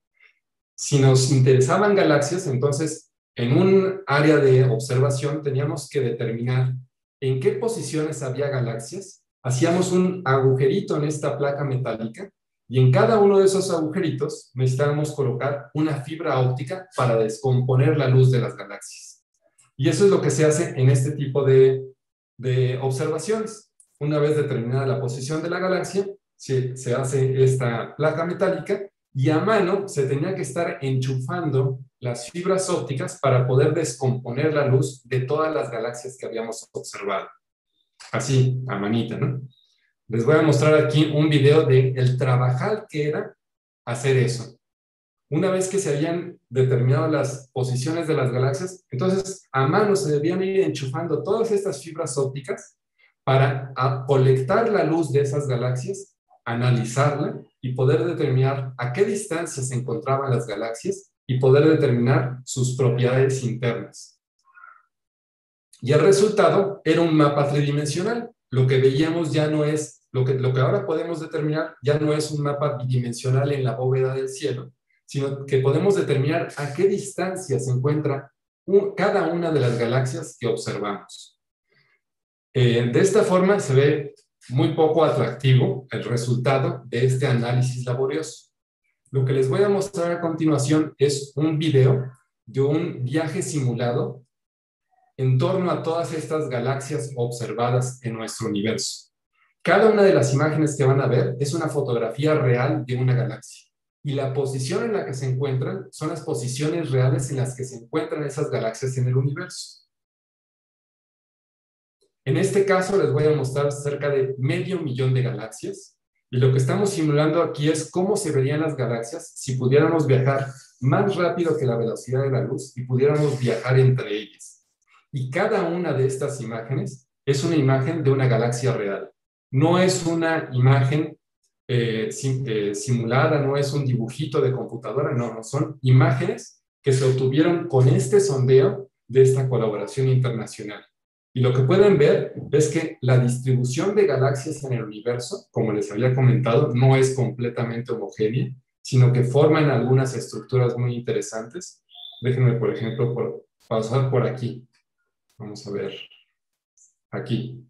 Si nos interesaban galaxias, entonces en un área de observación teníamos que determinar en qué posiciones había galaxias. Hacíamos un agujerito en esta placa metálica y en cada uno de esos agujeritos necesitábamos colocar una fibra óptica para descomponer la luz de las galaxias. Y eso es lo que se hace en este tipo de observaciones. Una vez determinada la posición de la galaxia, se hace esta placa metálica y a mano se tenía que estar enchufando las fibras ópticas para poder descomponer la luz de todas las galaxias que habíamos observado. Así, a manita, ¿no? Les voy a mostrar aquí un video del trabajar que era hacer eso. Una vez que se habían determinado las posiciones de las galaxias, entonces a mano se debían ir enchufando todas estas fibras ópticas para colectar la luz de esas galaxias, analizarla y poder determinar a qué distancia se encontraban las galaxias y poder determinar sus propiedades internas. Y el resultado era un mapa tridimensional. Lo que veíamos ya no es, lo que ahora podemos determinar ya no es un mapa bidimensional en la bóveda del cielo, sino que podemos determinar a qué distancia se encuentra cada una de las galaxias que observamos. De esta forma se ve muy poco atractivo el resultado de este análisis laborioso. Lo que les voy a mostrar a continuación es un video de un viaje simulado en torno a todas estas galaxias observadas en nuestro universo. Cada una de las imágenes que van a ver es una fotografía real de una galaxia. y la posición en la que se encuentran son las posiciones reales en las que se encuentran esas galaxias en el universo. En este caso les voy a mostrar cerca de 500.000 de galaxias, y lo que estamos simulando aquí es cómo se verían las galaxias si pudiéramos viajar más rápido que la velocidad de la luz y pudiéramos viajar entre ellas. Y cada una de estas imágenes es una imagen de una galaxia real. No es una imagen simulada, no es un dibujito de computadora, no, son imágenes que se obtuvieron con este sondeo de esta colaboración internacional. Y lo que pueden ver es que la distribución de galaxias en el universo, como les había comentado, no es completamente homogénea, sino que forman algunas estructuras muy interesantes. Déjenme, por ejemplo, pasar por aquí. Vamos a ver. Aquí.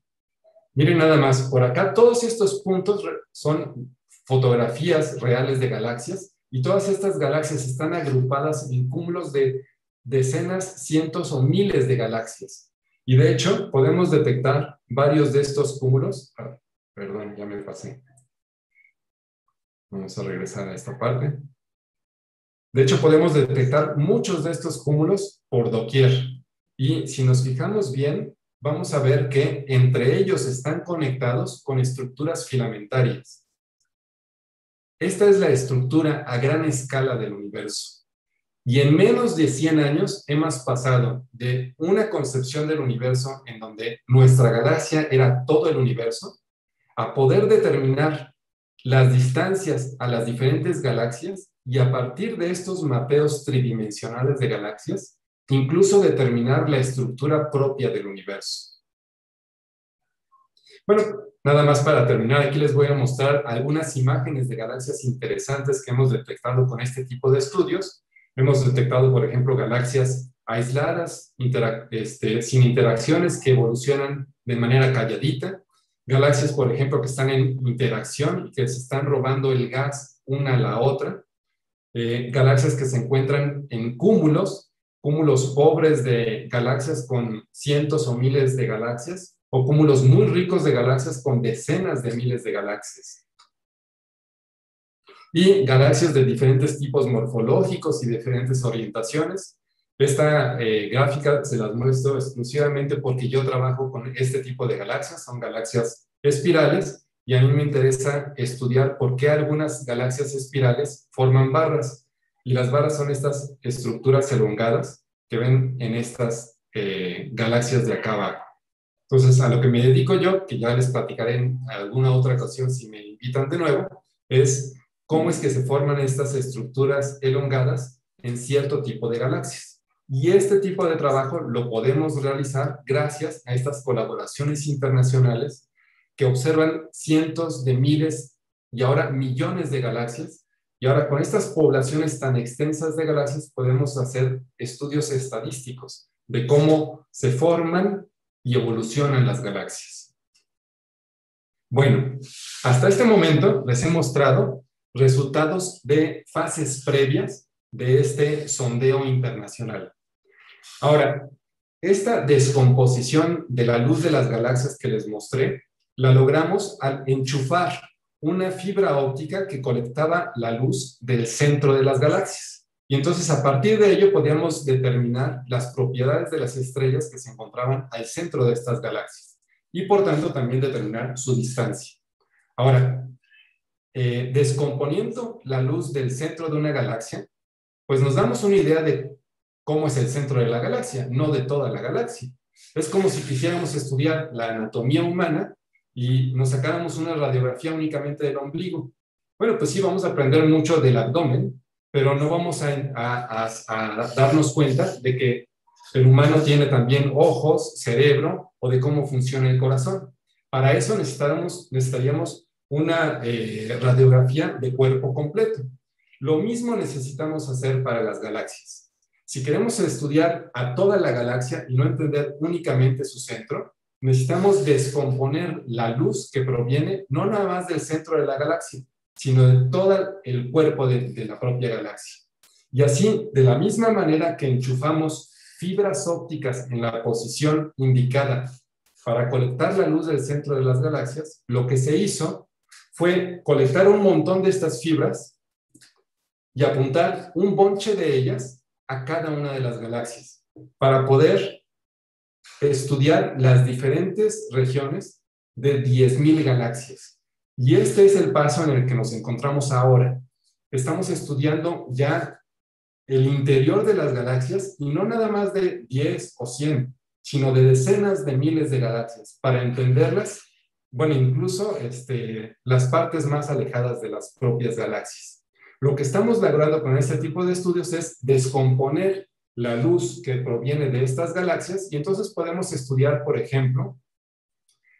Miren nada más, por acá todos estos puntos son fotografías reales de galaxias, y todas estas galaxias están agrupadas en cúmulos de decenas, cientos o miles de galaxias. Y de hecho, podemos detectar varios de estos cúmulos. Perdón, ya me pasé. Vamos a regresar a esta parte. De hecho, podemos detectar muchos de estos cúmulos por doquier. Y si nos fijamos bien, vamos a ver que entre ellos están conectados con estructuras filamentarias. Esta es la estructura a gran escala del universo. Y en menos de 100 años hemos pasado de una concepción del universo en donde nuestra galaxia era todo el universo, a poder determinar las distancias a las diferentes galaxias y a partir de estos mapeos tridimensionales de galaxias, incluso determinar la estructura propia del universo. Bueno, nada más para terminar, aquí les voy a mostrar algunas imágenes de galaxias interesantes que hemos detectado con este tipo de estudios. Hemos detectado, por ejemplo, galaxias aisladas, sin interacciones, que evolucionan de manera calladita. Galaxias, por ejemplo, que están en interacción y que se están robando el gas una a la otra. Galaxias que se encuentran en cúmulos pobres de galaxias con cientos o miles de galaxias, o cúmulos muy ricos de galaxias con decenas de miles de galaxias. Y galaxias de diferentes tipos morfológicos y diferentes orientaciones. Esta gráfica se las muestro exclusivamente porque yo trabajo con este tipo de galaxias, son galaxias espirales, y a mí me interesa estudiar por qué algunas galaxias espirales forman barras. Y las barras son estas estructuras elongadas que ven en estas galaxias de acá abajo. Entonces, a lo que me dedico yo, que ya les platicaré en alguna otra ocasión si me invitan de nuevo, es cómo es que se forman estas estructuras elongadas en cierto tipo de galaxias. Y este tipo de trabajo lo podemos realizar gracias a estas colaboraciones internacionales que observan cientos de miles y ahora millones de galaxias. Y ahora con estas poblaciones tan extensas de galaxias podemos hacer estudios estadísticos de cómo se forman y evolucionan las galaxias. Bueno, hasta este momento les he mostrado resultados de fases previas de este sondeo internacional. Ahora, esta descomposición de la luz de las galaxias que les mostré, la logramos al enchufar una fibra óptica que colectaba la luz del centro de las galaxias. Y entonces, a partir de ello, podíamos determinar las propiedades de las estrellas que se encontraban al centro de estas galaxias. Y, por tanto, también determinar su distancia. Ahora, descomponiendo la luz del centro de una galaxia, pues nos damos una idea de cómo es el centro de la galaxia, no de toda la galaxia. Es como si quisiéramos estudiar la anatomía humana y nos sacáramos una radiografía únicamente del ombligo. Bueno, pues sí, vamos a aprender mucho del abdomen, pero no vamos a darnos cuenta de que el humano tiene también ojos, cerebro, o de cómo funciona el corazón. Para eso necesitaríamos una radiografía de cuerpo completo. Lo mismo necesitamos hacer para las galaxias. Si queremos estudiar a toda la galaxia y no entender únicamente su centro, necesitamos descomponer la luz que proviene no nada más del centro de la galaxia, sino de todo el cuerpo de la propia galaxia. Y así, de la misma manera que enchufamos fibras ópticas en la posición indicada para colectar la luz del centro de las galaxias, lo que se hizo fue colectar un montón de estas fibras y apuntar un bonche de ellas a cada una de las galaxias para poder estudiar las diferentes regiones de 10.000 galaxias. Y este es el paso en el que nos encontramos ahora. Estamos estudiando ya el interior de las galaxias y no nada más de 10 o 100, sino de decenas de miles de galaxias para entenderlas, bueno, incluso las partes más alejadas de las propias galaxias. Lo que estamos logrando con este tipo de estudios es descomponer la luz que proviene de estas galaxias y entonces podemos estudiar, por ejemplo,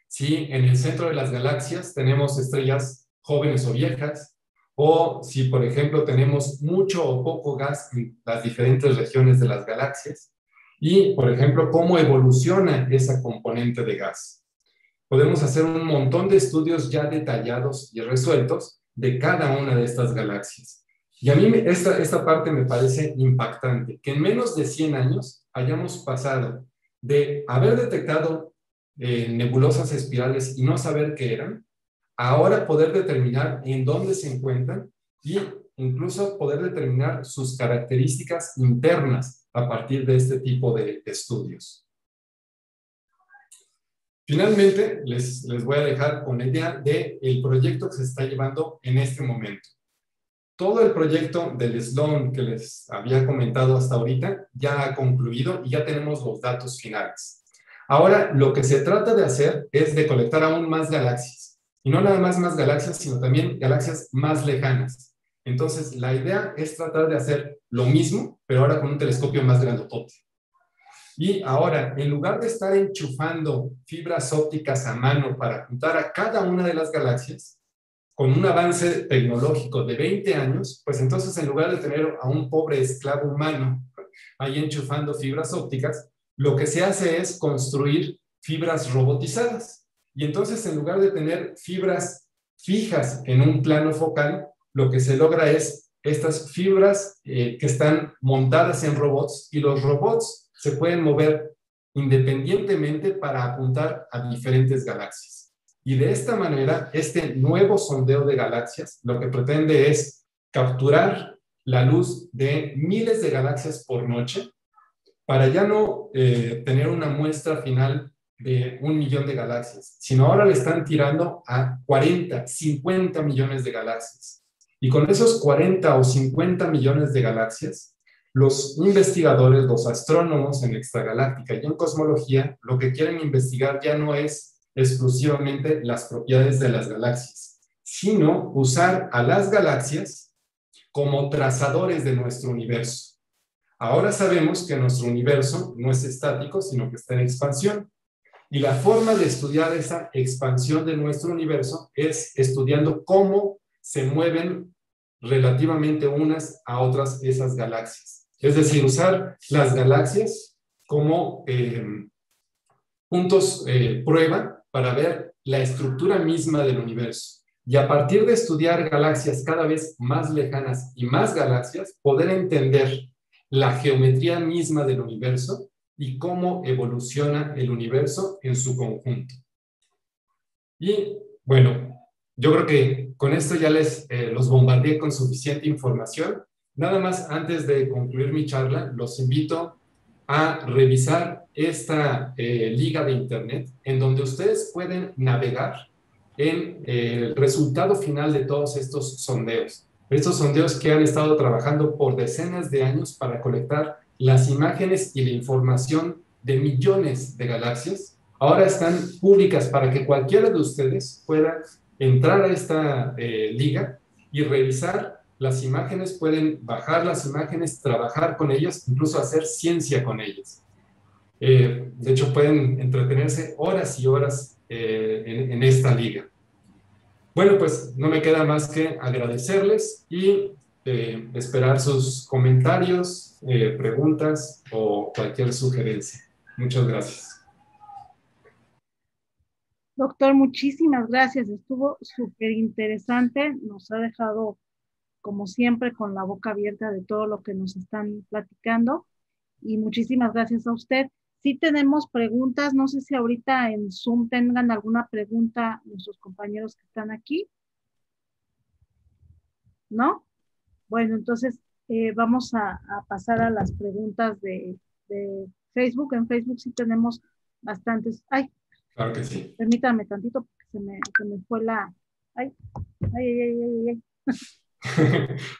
si en el centro de las galaxias tenemos estrellas jóvenes o viejas, o si, por ejemplo, tenemos mucho o poco gas en las diferentes regiones de las galaxias, y, por ejemplo, cómo evoluciona esa componente de gas. Podemos hacer un montón de estudios ya detallados y resueltos de cada una de estas galaxias. Y a mí esta parte me parece impactante, que en menos de 100 años hayamos pasado de haber detectado nebulosas espirales y no saber qué eran, a ahora poder determinar en dónde se encuentran y incluso poder determinar sus características internas a partir de este tipo de estudios. Finalmente, les voy a dejar con la idea del proyecto que se está llevando en este momento. Todo el proyecto del Sloan que les había comentado hasta ahorita ya ha concluido y ya tenemos los datos finales. Ahora, lo que se trata de hacer es de colectar aún más galaxias. Y no nada más galaxias, sino también galaxias más lejanas. Entonces, la idea es tratar de hacer lo mismo, pero ahora con un telescopio más grandotote. Y ahora, en lugar de estar enchufando fibras ópticas a mano para apuntar a cada una de las galaxias, con un avance tecnológico de 20 años, pues entonces en lugar de tener a un pobre esclavo humano ahí enchufando fibras ópticas, lo que se hace es construir fibras robotizadas. Y entonces en lugar de tener fibras fijas en un plano focal, lo que se logra es estas fibras que están montadas en robots y los robots se pueden mover independientemente para apuntar a diferentes galaxias. Y de esta manera, este nuevo sondeo de galaxias lo que pretende es capturar la luz de miles de galaxias por noche para ya no tener una muestra final de 1 millón de galaxias, sino ahora le están tirando a 40, 50 millones de galaxias. Y con esos 40 o 50 millones de galaxias, los investigadores, los astrónomos en extragaláctica y en cosmología, lo que quieren investigar ya no es exclusivamente las propiedades de las galaxias, sino usar a las galaxias como trazadores de nuestro universo. Ahora sabemos que nuestro universo no es estático, sino que está en expansión. Y la forma de estudiar esa expansión de nuestro universo es estudiando cómo se mueven relativamente unas a otras esas galaxias. Es decir, usar las galaxias como puntos prueba para ver la estructura misma del universo. Y a partir de estudiar galaxias cada vez más lejanas y más galaxias, poder entender la geometría misma del universo y cómo evoluciona el universo en su conjunto. Y bueno, yo creo que con esto ya los bombardeé con suficiente información. Nada más antes de concluir mi charla, los invito a revisar esta liga de internet en donde ustedes pueden navegar en el resultado final de todos estos sondeos. Estos sondeos que han estado trabajando por decenas de años para colectar las imágenes y la información de millones de galaxias, ahora están públicas para que cualquiera de ustedes pueda entrar a esta liga y revisar las imágenes, pueden bajar las imágenes, trabajar con ellas, incluso hacer ciencia con ellas. De hecho, pueden entretenerse horas y horas en esta liga. Bueno, pues no me queda más que agradecerles y esperar sus comentarios, preguntas o cualquier sugerencia. Muchas gracias. Doctor, muchísimas gracias. Estuvo súper interesante. Nos ha dejado, como siempre, con la boca abierta de todo lo que nos están platicando. Y muchísimas gracias a usted. Sí tenemos preguntas. No sé si ahorita en Zoom tengan alguna pregunta nuestros compañeros que están aquí. ¿No? Bueno, entonces vamos a pasar a las preguntas de Facebook. En Facebook sí tenemos bastantes. Ay, Claro que sí. permítame tantito porque se me fue la... Ay, ay, ay, ay, ay.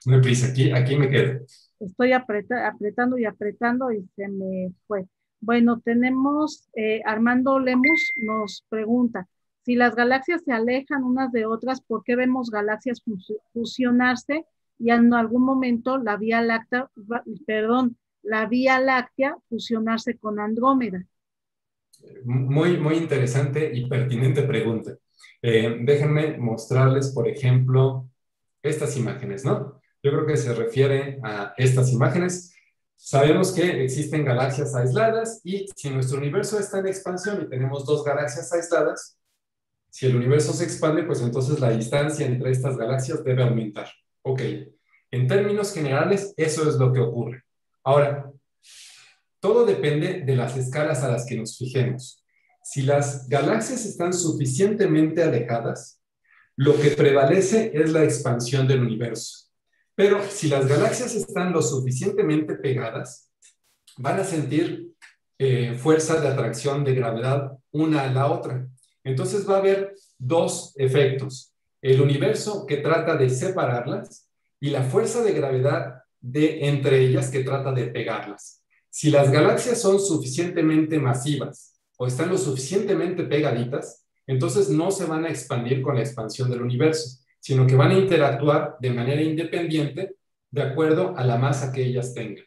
No hay prisa, aquí me quedo. Estoy apretando y apretando y se me fue. Bueno, tenemos Armando Lemus nos pregunta, si las galaxias se alejan unas de otras, ¿por qué vemos galaxias fusionarse y en algún momento la Vía Láctea, la Vía Láctea fusionarse con Andrómeda? Muy, muy interesante y pertinente pregunta. Déjenme mostrarles, por ejemplo, estas imágenes, ¿no? Yo creo que se refiere a estas imágenes. Sabemos que existen galaxias aisladas y si nuestro universo está en expansión y tenemos dos galaxias aisladas, si el universo se expande, pues entonces la distancia entre estas galaxias debe aumentar. Ok, en términos generales, eso es lo que ocurre. Ahora, todo depende de las escalas a las que nos fijemos. Si las galaxias están suficientemente alejadas, lo que prevalece es la expansión del universo. Pero si las galaxias están lo suficientemente pegadas, van a sentir fuerza de atracción de gravedad una a la otra. Entonces va a haber dos efectos. El universo que trata de separarlas y la fuerza de gravedad entre ellas que trata de pegarlas. Si las galaxias son suficientemente masivas o están lo suficientemente pegaditas, entonces no se van a expandir con la expansión del universo, sino que van a interactuar de manera independiente de acuerdo a la masa que ellas tengan.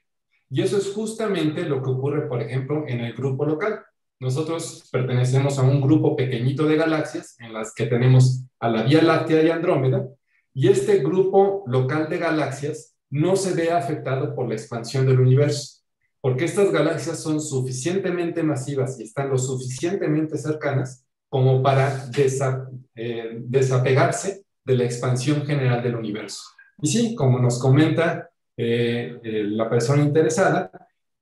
Y eso es justamente lo que ocurre, por ejemplo, en el grupo local. Nosotros pertenecemos a un grupo pequeñito de galaxias en las que tenemos a la Vía Láctea y Andrómeda, y este grupo local de galaxias no se ve afectado por la expansión del universo, porque estas galaxias son suficientemente masivas y están lo suficientemente cercanas como para desapegarse de la expansión general del universo. Y sí, como nos comenta la persona interesada,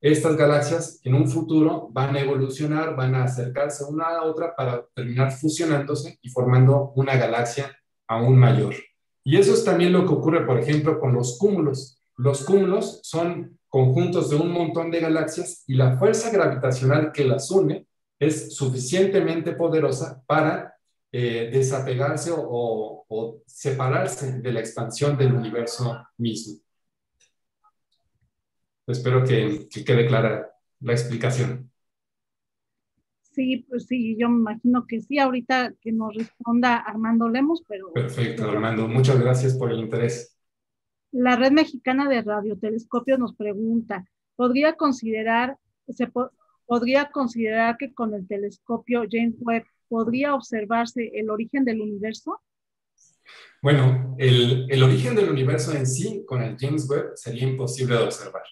estas galaxias en un futuro van a evolucionar, van a acercarse una a la otra para terminar fusionándose y formando una galaxia aún mayor. Y eso es también lo que ocurre, por ejemplo, con los cúmulos. Los cúmulos son conjuntos de un montón de galaxias y la fuerza gravitacional que las une es suficientemente poderosa para desapegarse o separarse de la expansión del universo mismo. Espero que quede clara la explicación. Sí, pues sí, yo me imagino que sí, ahorita que nos responda Armando Lemos, pero... Perfecto, Armando, muchas gracias por el interés. La Red Mexicana de Radiotelescopios nos pregunta, ¿podría considerar que con el telescopio James Webb podría observarse el origen del universo? Bueno, el origen del universo en sí, con el James Webb, sería imposible de observar.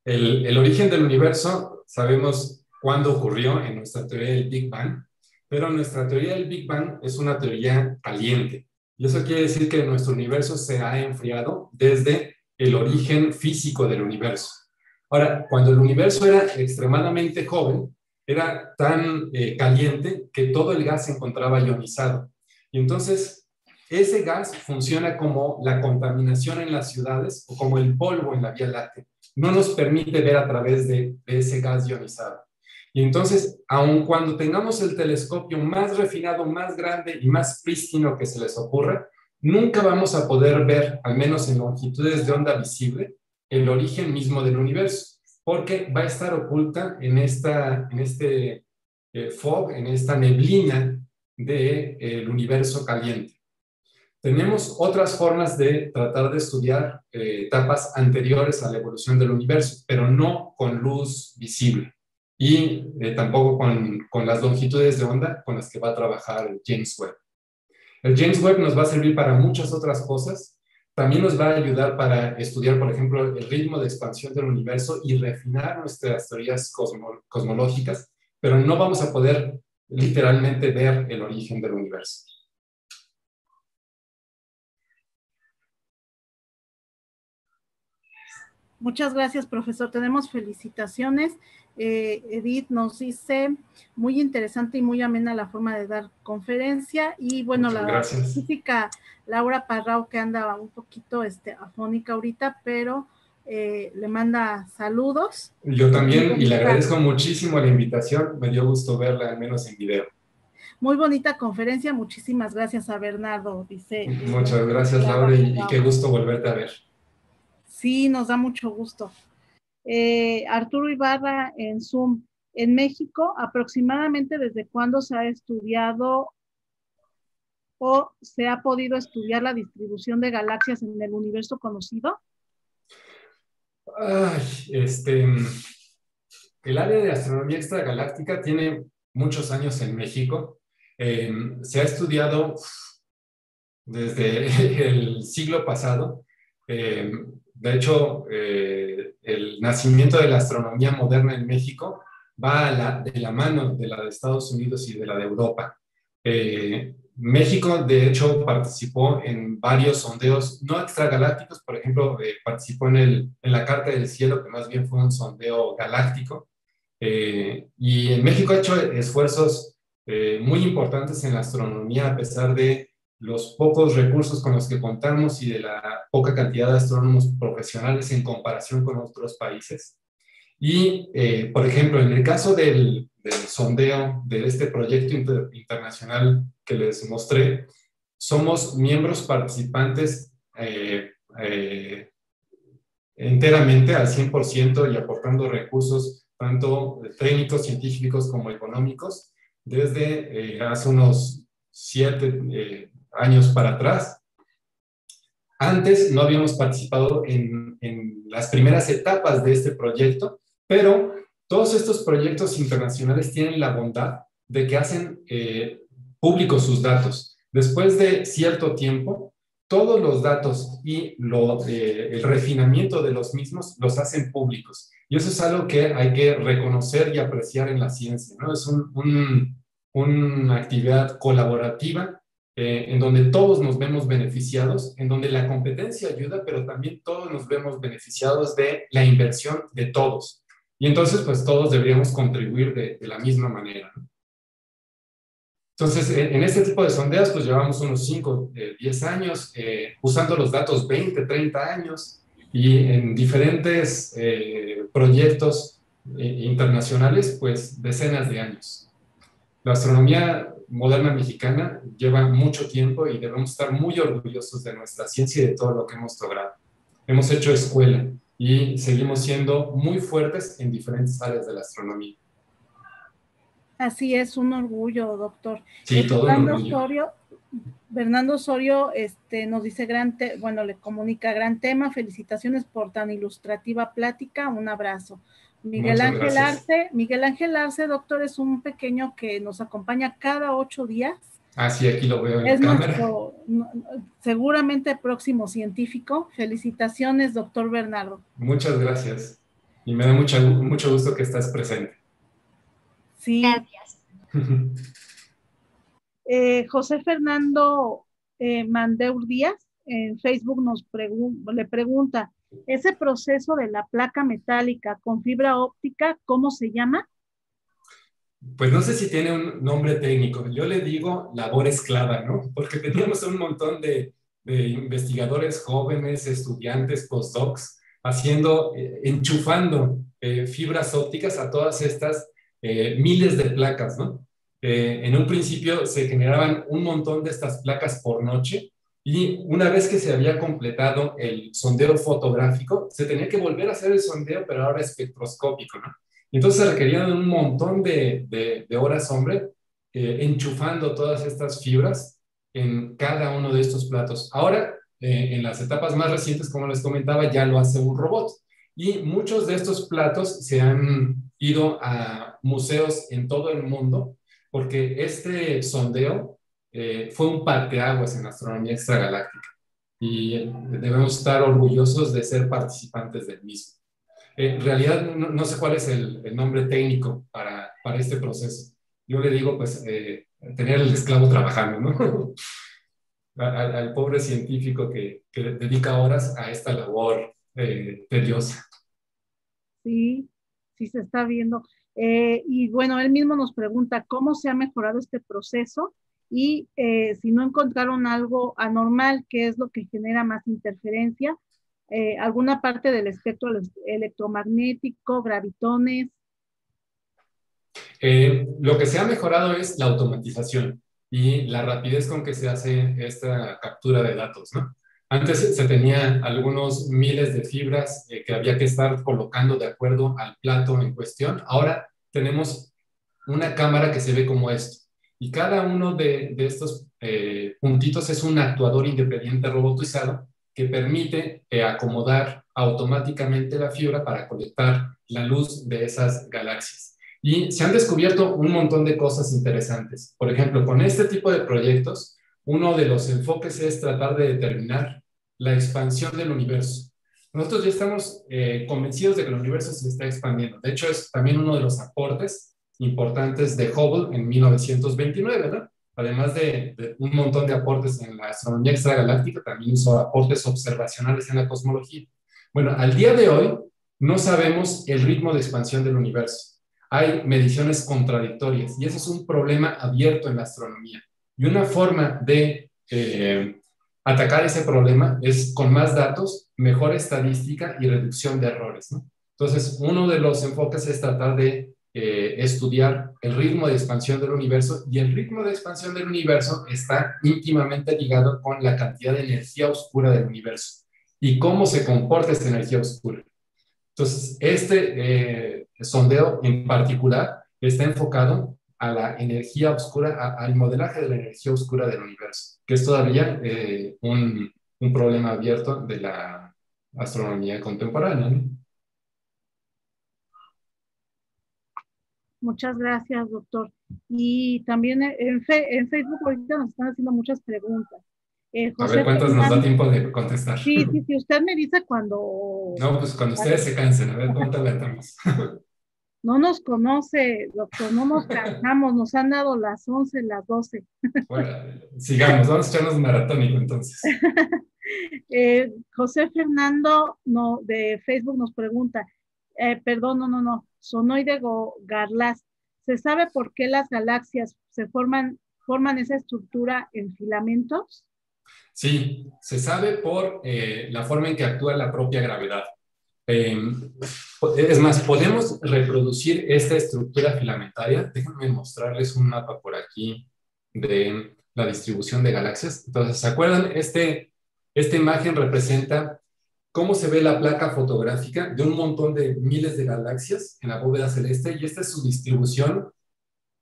El origen del universo, sabemos cuándo ocurrió en nuestra teoría del Big Bang, pero nuestra teoría del Big Bang es una teoría caliente. Y eso quiere decir que nuestro universo se ha enfriado desde el origen físico del universo. Ahora, cuando el universo era extremadamente joven, era tan caliente que todo el gas se encontraba ionizado. Y entonces, ese gas funciona como la contaminación en las ciudades o como el polvo en la Vía Láctea. No nos permite ver a través de ese gas ionizado. Y entonces, aun cuando tengamos el telescopio más refinado, más grande y más prístino que se les ocurra, nunca vamos a poder ver, al menos en longitudes de onda visible, el origen mismo del universo, porque va a estar oculta en este fog, en esta neblina del universo caliente. Tenemos otras formas de tratar de estudiar etapas anteriores a la evolución del universo, pero no con luz visible y tampoco con las longitudes de onda con las que va a trabajar James Webb. El James Webb nos va a servir para muchas otras cosas. También nos va a ayudar para estudiar, por ejemplo, el ritmo de expansión del universo y refinar nuestras teorías cosmológicas, pero no vamos a poder literalmente ver el origen del universo. Muchas gracias, profesor. Tenemos felicitaciones. Edith nos dice, muy interesante y muy amena la forma de dar conferencia. Y bueno, Muchas la gracias. científica Laura Parrao, que anda un poquito afónica ahorita, pero le manda saludos. Yo también, y le agradezco muchísimo la invitación. Me dio gusto verla, al menos en video. Muy bonita conferencia. Muchísimas gracias a Bernardo, dice. Muchas gracias, Laura, y qué gusto volverte a ver. Sí, nos da mucho gusto. Arturo Ibarra en Zoom. En México, aproximadamente desde cuándo se ha estudiado o se ha podido estudiar la distribución de galaxias en el universo conocido? Ay, el área de astronomía extragaláctica tiene muchos años en México. Se ha estudiado desde el siglo pasado. De hecho, el nacimiento de la astronomía moderna en México va de la mano de la de Estados Unidos y de la de Europa. México, de hecho, participó en varios sondeos no extragalácticos. Por ejemplo, participó en la Carta del Cielo, que más bien fue un sondeo galáctico. Y en México ha hecho esfuerzos muy importantes en la astronomía, a pesar de los pocos recursos con los que contamos y de la poca cantidad de astrónomos profesionales en comparación con otros países. Y, por ejemplo, en el caso del sondeo de este proyecto internacional que les mostré, somos miembros participantes enteramente al 100% y aportando recursos tanto técnicos, científicos como económicos desde hace unos 7 años para atrás. Antes no habíamos participado en las primeras etapas de este proyecto, pero todos estos proyectos internacionales tienen la bondad de que hacen públicos sus datos. Después de cierto tiempo, todos los datos y el refinamiento de los mismos los hacen públicos. Y eso es algo que hay que reconocer y apreciar en la ciencia, ¿no? Es una actividad colaborativa en donde todos nos vemos beneficiados, en donde la competencia ayuda, pero también todos nos vemos beneficiados de la inversión de todos. Y entonces, pues todos deberíamos contribuir de la misma manera, ¿no? Entonces, en este tipo de sondeos, pues llevamos unos 5, 10 años, usando los datos 20, 30 años, y en diferentes proyectos internacionales, pues decenas de años. La astronomía moderna mexicana lleva mucho tiempo y debemos estar muy orgullosos de nuestra ciencia y de todo lo que hemos logrado. Hemos hecho escuela y seguimos siendo muy fuertes en diferentes áreas de la astronomía. Así es, un orgullo, doctor. Sí, todo un orgullo. Bernardo Osorio nos dice le comunica gran tema, felicitaciones por tan ilustrativa plática, un abrazo. Miguel Ángel Arce, doctor, es un pequeño que nos acompaña cada 8 días. Ah, sí, aquí lo veo en la cámara. Seguramente próximo científico. Felicitaciones, doctor Bernardo. Muchas gracias. Y me da mucho gusto que estás presente. Sí. Gracias. José Fernando Mandeur Díaz en Facebook le pregunta, ¿ese proceso de la placa metálica con fibra óptica, cómo se llama? Pues no sé si tiene un nombre técnico. Yo le digo labor esclava, ¿no? Porque teníamos un montón de investigadores jóvenes, estudiantes, postdocs, enchufando fibras ópticas a todas estas miles de placas, ¿no? En un principio se generaban un montón de estas placas por noche y una vez que se había completado el sondeo fotográfico, se tenía que volver a hacer el sondeo, pero ahora espectroscópico, ¿no? Entonces se requerían un montón de horas hombre enchufando todas estas fibras en cada uno de estos platos. Ahora, en las etapas más recientes, como les comentaba, ya lo hace un robot. Y muchos de estos platos se han ido a museos en todo el mundo porque este sondeo fue un parteaguas en la astronomía extragaláctica y debemos estar orgullosos de ser participantes del mismo. En realidad no sé cuál es el nombre técnico para este proceso. Yo le digo, pues, tener el esclavo trabajando, ¿no? al pobre científico que dedica horas a esta labor tediosa. Sí, sí se está viendo. Y bueno, él mismo nos pregunta cómo se ha mejorado este proceso y si no encontraron algo anormal, qué es lo que genera más interferencia, alguna parte del espectro electromagnético, gravitones. Lo que se ha mejorado es la automatización y la rapidez con que se hace esta captura de datos, ¿no? Antes se tenía algunos miles de fibras que había que estar colocando de acuerdo al plato en cuestión. Ahora tenemos una cámara que se ve como esto. Y cada uno de estos puntitos es un actuador independiente robotizado que permite acomodar automáticamente la fibra para colectar la luz de esas galaxias. Y se han descubierto un montón de cosas interesantes. Por ejemplo, con este tipo de proyectos, uno de los enfoques es tratar de determinar la expansión del universo. Nosotros ya estamos convencidos de que el universo se está expandiendo. De hecho, es también uno de los aportes importantes de Hubble en 1929, ¿no? Además de un montón de aportes en la astronomía extragaláctica, también hizo aportes observacionales en la cosmología. Bueno, al día de hoy no sabemos el ritmo de expansión del universo. Hay mediciones contradictorias y eso es un problema abierto en la astronomía. Y una forma de atacar ese problema es con más datos, mejor estadística y reducción de errores, ¿no? Entonces, uno de los enfoques es tratar de estudiar el ritmo de expansión del universo, y el ritmo de expansión del universo está íntimamente ligado con la cantidad de energía oscura del universo y cómo se comporta esta energía oscura. Entonces, este sondeo en particular está enfocado a la energía oscura, al modelaje de la energía oscura del universo, que es todavía un problema abierto de la astronomía contemporánea, ¿no? Muchas gracias, doctor. Y también en Facebook ahorita nos están haciendo muchas preguntas. A ver José cuántas nos da Fernando, tiempo de contestar. sí, sí, sí, usted me dice cuando... No, pues cuando ustedes se cansen, a ver cómo te adelantamos. No nos conoce, doctor, no nos cansamos, nos han dado las 11, las 12. Bueno, sigamos, vamos a echarnos un maratónico entonces. José Fernando no, de Facebook nos pregunta, perdón, no, Sonoide Garlas, ¿se sabe por qué las galaxias forman esa estructura en filamentos? Sí, se sabe por la forma en que actúa la propia gravedad. Es más, podemos reproducir esta estructura filamentaria. Déjenme mostrarles un mapa por aquí de la distribución de galaxias. Entonces, ¿se acuerdan? Esta imagen representa cómo se ve la placa fotográfica de un montón de miles de galaxias en la bóveda celeste, y esta es su distribución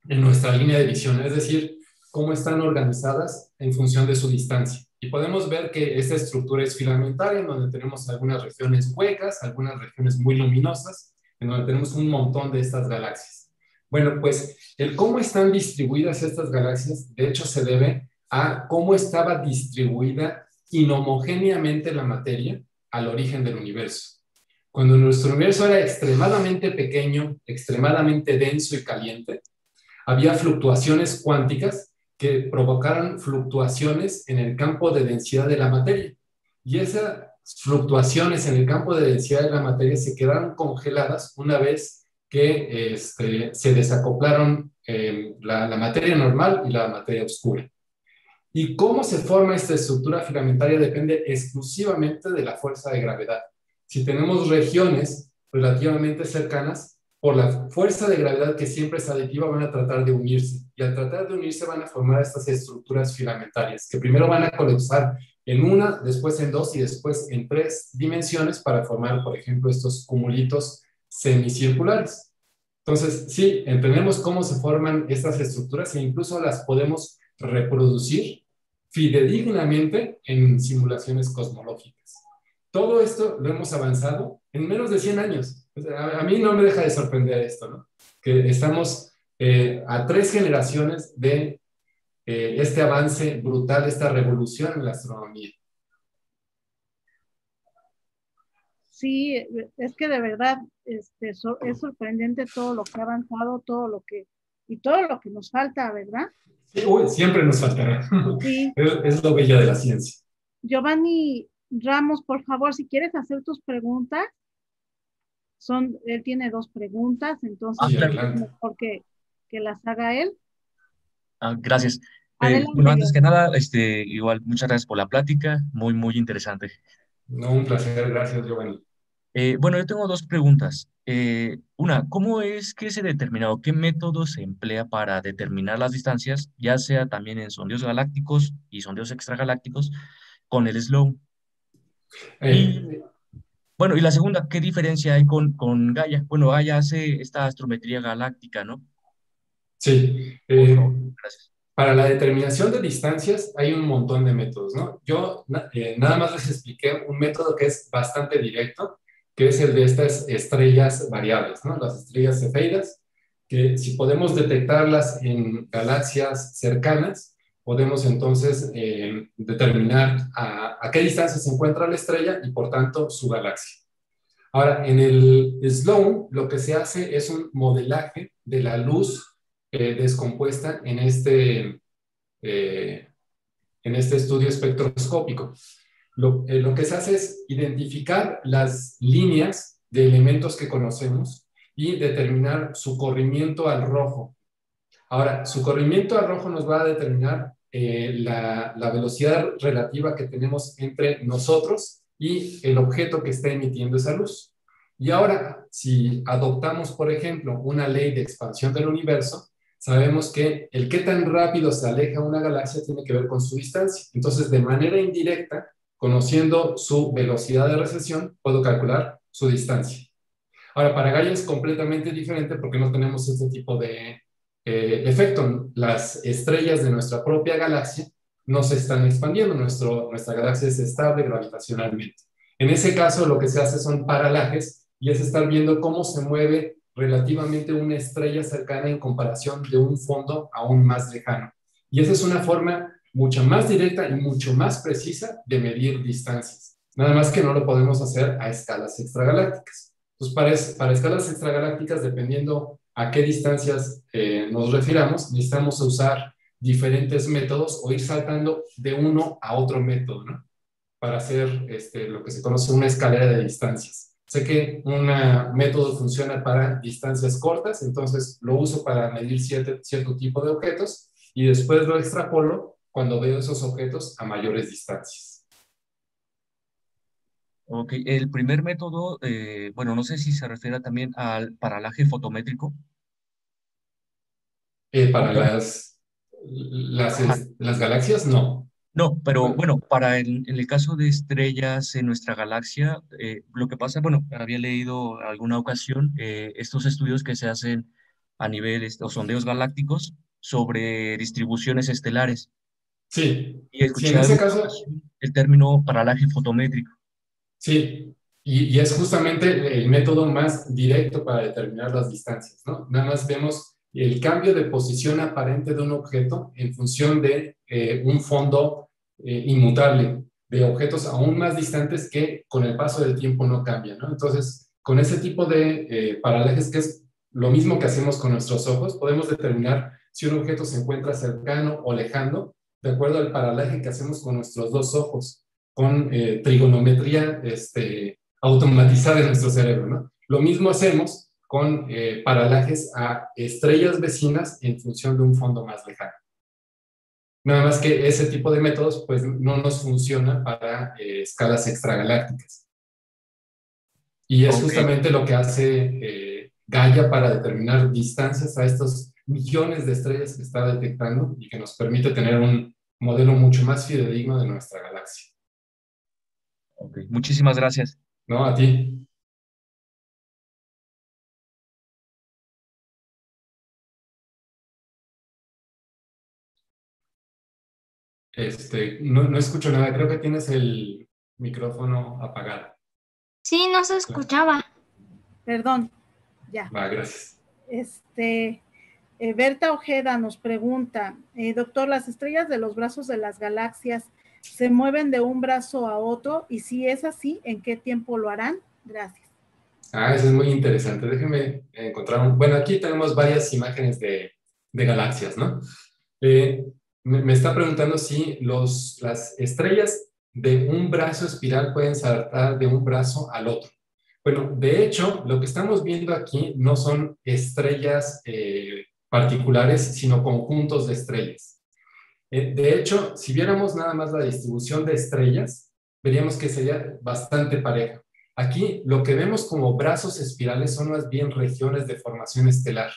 en nuestra línea de visión, es decir, cómo están organizadas en función de su distancia. Y podemos ver que esta estructura es filamentaria, en donde tenemos algunas regiones huecas, algunas regiones muy luminosas, en donde tenemos un montón de estas galaxias. Bueno, pues el cómo están distribuidas estas galaxias, de hecho, se debe a cómo estaba distribuida inhomogéneamente la materia al origen del universo. Cuando nuestro universo era extremadamente pequeño, extremadamente denso y caliente, había fluctuaciones cuánticas que provocaron fluctuaciones en el campo de densidad de la materia. Y esas fluctuaciones en el campo de densidad de la materia se quedaron congeladas una vez que se desacoplaron la materia normal y la materia oscura. Y cómo se forma esta estructura filamentaria depende exclusivamente de la fuerza de gravedad. Si tenemos regiones relativamente cercanas, por la fuerza de gravedad que siempre es aditiva, van a tratar de unirse. Y al tratar de unirse van a formar estas estructuras filamentarias, que primero van a colapsar en una, después en dos y después en tres dimensiones para formar, por ejemplo, estos cumulitos semicirculares. Entonces, sí, entendemos cómo se forman estas estructuras e incluso las podemos reproducir fidedignamente en simulaciones cosmológicas. Todo esto lo hemos avanzado en menos de 100 años. O sea, a mí no me deja de sorprender esto, ¿no? Que estamos a 3 generaciones de este avance brutal, esta revolución en la astronomía. Sí, es que de verdad es sorprendente todo lo que ha avanzado, todo lo que nos falta, ¿verdad? Sí, siempre nos faltará. Sí. Es lo bello de la ciencia. Giovanni Ramos, por favor, si quieres hacer tus preguntas, él tiene 2 preguntas, entonces Sí, es adelante. mejor que las haga él. Gracias. Bueno, Adelante, antes que Giovanni. nada, igual, muchas gracias por la plática, muy, muy interesante. No, un placer, gracias, Giovanni. Bueno, yo tengo dos preguntas. Una, ¿cómo es que se determina o qué método se emplea para determinar las distancias, ya sea también en sondeos galácticos y sondeos extragalácticos, con el SLOW? Y Eh, bueno, y la segunda, ¿qué diferencia hay con Gaia? Bueno, Gaia hace esta astrometría galáctica, ¿no? sí, Por favor, gracias. para la determinación de distancias hay un montón de métodos, ¿no? Yo nada más les expliqué un método que es bastante directo, que es el de estas estrellas variables, ¿no? Las estrellas cefeidas, que si podemos detectarlas en galaxias cercanas, podemos entonces determinar a qué distancia se encuentra la estrella y por tanto su galaxia. Ahora, en el Sloan lo que se hace es un modelaje de la luz descompuesta en este estudio espectroscópico. Lo que se hace es identificar las líneas de elementos que conocemos y determinar su corrimiento al rojo. Ahora, su corrimiento al rojo nos va a determinar la velocidad relativa que tenemos entre nosotros y el objeto que está emitiendo esa luz. Y ahora, si adoptamos, por ejemplo, una ley de expansión del universo, sabemos que el qué tan rápido se aleja una galaxia tiene que ver con su distancia. Entonces, de manera indirecta, conociendo su velocidad de recesión, puedo calcular su distancia. Ahora, para Gaia es completamente diferente porque no tenemos este tipo de efecto. Las estrellas de nuestra propia galaxia no se están expandiendo, nuestra galaxia es estable gravitacionalmente. En ese caso, lo que se hace son paralajes y es estar viendo cómo se mueve relativamente una estrella cercana en comparación de un fondo aún más lejano. Y esa es una forma mucho más directa y mucho más precisa de medir distancias. Nada más que no lo podemos hacer a escalas extragalácticas. Entonces, para escalas extragalácticas, dependiendo a qué distancias nos refiramos, necesitamos usar diferentes métodos o ir saltando de uno a otro método, ¿no? Para hacer lo que se conoce una escalera de distancias. Sé que un método funciona para distancias cortas, entonces lo uso para medir cierto tipo de objetos y después lo extrapolo cuando veo esos objetos a mayores distancias. Ok, el primer método, bueno, no sé si se refiere también al paralaje fotométrico. Para Aunque, ajá, las galaxias, no. no, pero Bueno, bueno, en el caso de estrellas en nuestra galaxia, lo que pasa, bueno, había leído alguna ocasión estos estudios que se hacen a nivel, o sondeos galácticos sobre distribuciones estelares. sí, Y sí, en escuché ese alguna caso, ocasión el término paralaje fotométrico. sí, y es justamente el método más directo para determinar las distancias, ¿no? Nada más vemos el cambio de posición aparente de un objeto en función de un fondo inmutable, de objetos aún más distantes que con el paso del tiempo no cambian, ¿no? Entonces, con ese tipo de paralajes, que es lo mismo que hacemos con nuestros ojos, podemos determinar si un objeto se encuentra cercano o lejano, de acuerdo al paralaje que hacemos con nuestros dos ojos, con trigonometría automatizada en nuestro cerebro, ¿no? Lo mismo hacemos con paralajes a estrellas vecinas en función de un fondo más lejano. Nada más que ese tipo de métodos pues no nos funciona para escalas extragalácticas. Y es Ok, justamente lo que hace Gaia para determinar distancias a estos millones de estrellas que está detectando y que nos permite tener un modelo mucho más fidedigno de nuestra galaxia. ok. Muchísimas gracias. ¿No? A ti. No escucho nada, creo que tienes el micrófono apagado. Sí, no se escuchaba. Perdón, ya. Va, gracias. Berta Ojeda nos pregunta, doctor, ¿las estrellas de los brazos de las galaxias se mueven de un brazo a otro? Y si es así, ¿en qué tiempo lo harán? Gracias. Eso es muy interesante. Déjenme encontrar Bueno, aquí tenemos varias imágenes de galaxias, ¿no? Me está preguntando si las estrellas de un brazo espiral pueden saltar de un brazo al otro. Bueno, de hecho, lo que estamos viendo aquí no son estrellas particulares, sino conjuntos de estrellas. De hecho, si viéramos nada más la distribución de estrellas, veríamos que sería bastante pareja. Aquí lo que vemos como brazos espirales son más bien regiones de formación estelar.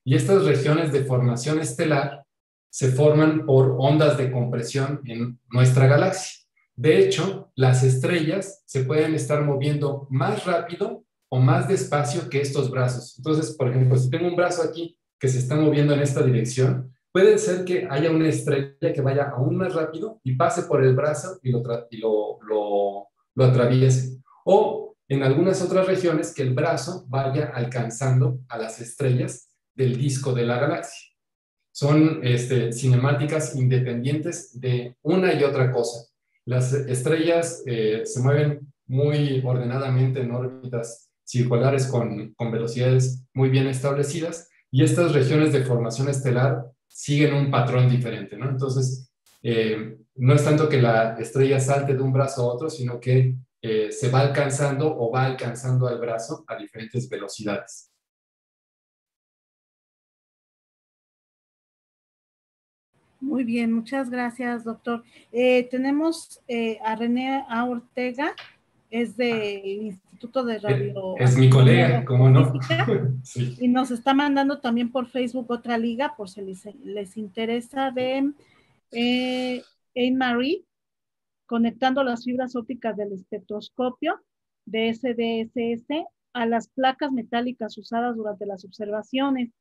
Y estas regiones de formación estelar se forman por ondas de compresión en nuestra galaxia. De hecho, las estrellas se pueden estar moviendo más rápido o más despacio que estos brazos. Entonces, por ejemplo, si tengo un brazo aquí que se está moviendo en esta dirección, puede ser que haya una estrella que vaya aún más rápido y pase por el brazo y lo atraviese. O en algunas otras regiones que el brazo vaya alcanzando a las estrellas del disco de la galaxia. Son cinemáticas independientes de una y otra cosa. Las estrellas se mueven muy ordenadamente en órbitas circulares con velocidades muy bien establecidas, y estas regiones de formación estelar siguen un patrón diferente, ¿no? Entonces, no es tanto que la estrella salte de un brazo a otro, sino que se va alcanzando o va alcanzando al brazo a diferentes velocidades. Muy bien, muchas gracias, doctor. Tenemos a René A. Ortega, es del Instituto de Radio. Es mi colega, ¿cómo no? Sí. Y nos está mandando también por Facebook otra liga, por si les interesa, de Anne-Marie, conectando las fibras ópticas del espectroscopio de SDSS a las placas metálicas usadas durante las observaciones.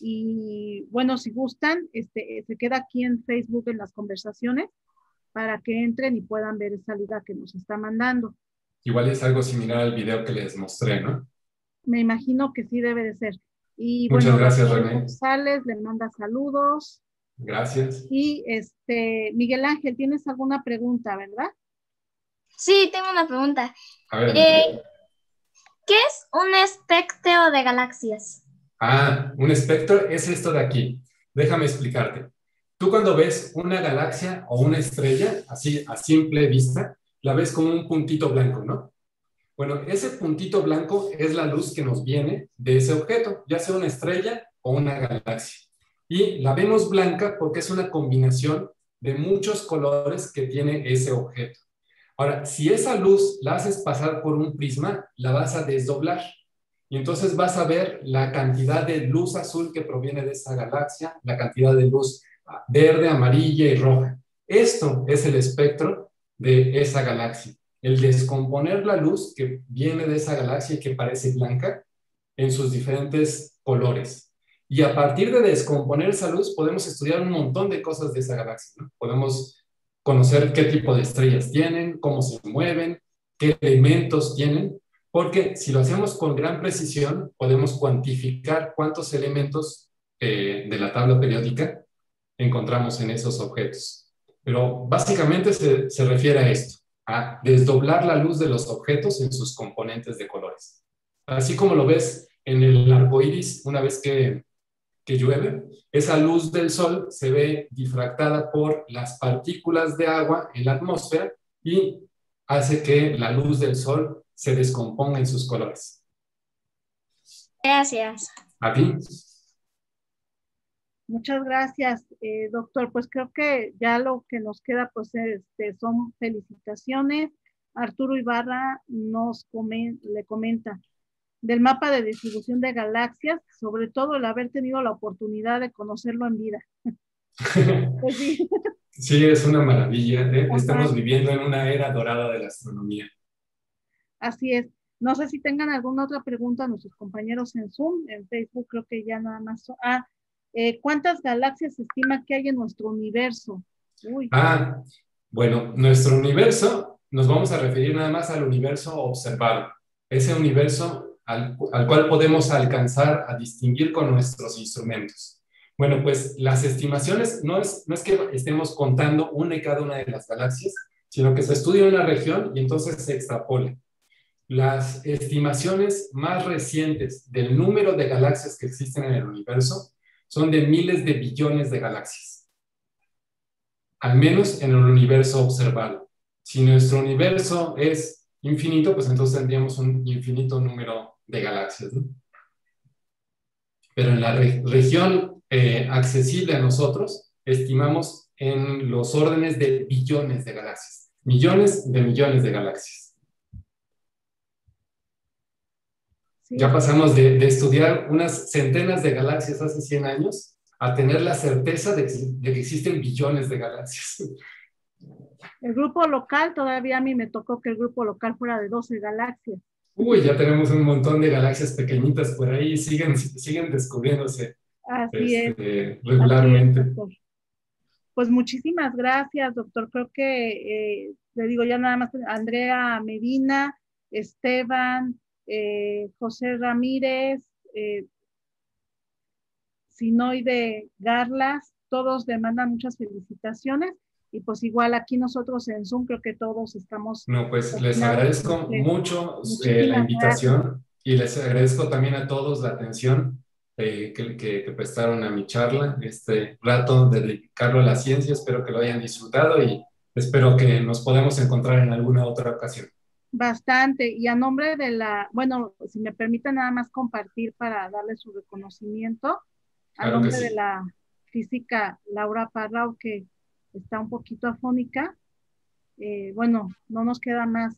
Y bueno, si gustan, se queda aquí en Facebook en las conversaciones para que entren y puedan ver esa liga que nos está mandando. Igual es algo similar al video que les mostré, ¿no? Me imagino que sí debe de ser. Y muchas bueno, gracias, René. González le manda saludos. Gracias. Y Miguel Ángel, ¿tienes alguna pregunta, verdad? Sí, tengo una pregunta. A ver. ¿Qué es un espectro de galaxias? Un espectro es esto de aquí. Déjame explicarte. Tú cuando ves una galaxia o una estrella, así a simple vista, la ves como un puntito blanco, ¿no? Bueno, ese puntito blanco es la luz que nos viene de ese objeto, ya sea una estrella o una galaxia. Y la vemos blanca porque es una combinación de muchos colores que tiene ese objeto. Ahora, si esa luz la haces pasar por un prisma, la vas a desdoblar. Y entonces vas a ver la cantidad de luz azul que proviene de esa galaxia, la cantidad de luz verde, amarilla y roja. Esto es el espectro de esa galaxia. El descomponer la luz que viene de esa galaxia y que parece blanca en sus diferentes colores. Y a partir de descomponer esa luz podemos estudiar un montón de cosas de esa galaxia, ¿no? Podemos conocer qué tipo de estrellas tienen, cómo se mueven, qué elementos tienen, porque si lo hacemos con gran precisión podemos cuantificar cuántos elementos de la tabla periódica encontramos en esos objetos. Pero básicamente se refiere a esto, a desdoblar la luz de los objetos en sus componentes de colores. Así como lo ves en el arco iris, una vez que llueve, esa luz del sol se ve difractada por las partículas de agua en la atmósfera y hace que la luz del sol se descomponga en sus colores. Gracias. ¿A ti? Muchas gracias, doctor. Pues creo que ya lo que nos queda pues son felicitaciones. Arturo Ibarra le comenta del mapa de distribución de galaxias, sobre todo el haber tenido la oportunidad de conocerlo en vida. Pues sí. Sí, es una maravilla. Estamos viviendo en una era dorada de la astronomía. Así es. No sé si tengan alguna otra pregunta a nuestros compañeros en Zoom, en Facebook creo que ya nada más. ¿Cuántas galaxias se estima que hay en nuestro universo? Uy. Bueno, nuestro universo, nos vamos a referir nada más al universo observado. Ese universo al cual podemos alcanzar a distinguir con nuestros instrumentos. Bueno, pues las estimaciones no es que estemos contando una y cada una de las galaxias, sino que se estudia una región y entonces se extrapola. Las estimaciones más recientes del número de galaxias que existen en el universo son de miles de billones de galaxias, al menos en el universo observado. Si nuestro universo es infinito, pues entonces tendríamos un infinito número de galaxias, ¿no? Pero en la región accesible a nosotros, estimamos en los órdenes de billones de galaxias, millones de galaxias. Sí. Ya pasamos de estudiar unas centenas de galaxias hace 100 años a tener la certeza de que existen billones de galaxias. El grupo local, todavía a mí me tocó que el grupo local fuera de 12 galaxias. Uy, ya tenemos un montón de galaxias pequeñitas por ahí, siguen descubriéndose Así es. regularmente. Así es, doctor. Pues muchísimas gracias, doctor. Creo que, le digo ya nada más, Andrea Medina, Esteban, José Ramírez, Sinoide Garlas, todos le mandan muchas felicitaciones. Y pues igual aquí nosotros en Zoom creo que todos estamos... No, pues les agradezco mucho la invitación y les agradezco también a todos la atención que prestaron a mi charla, este rato de dedicarlo a la ciencia. Espero que lo hayan disfrutado y espero que nos podamos encontrar en alguna otra ocasión. Bastante, y a nombre de bueno, si me permiten nada más compartir para darle su reconocimiento, a Claro nombre que sí. de la física Laura Parrao, que está un poquito afónica, bueno, no nos queda más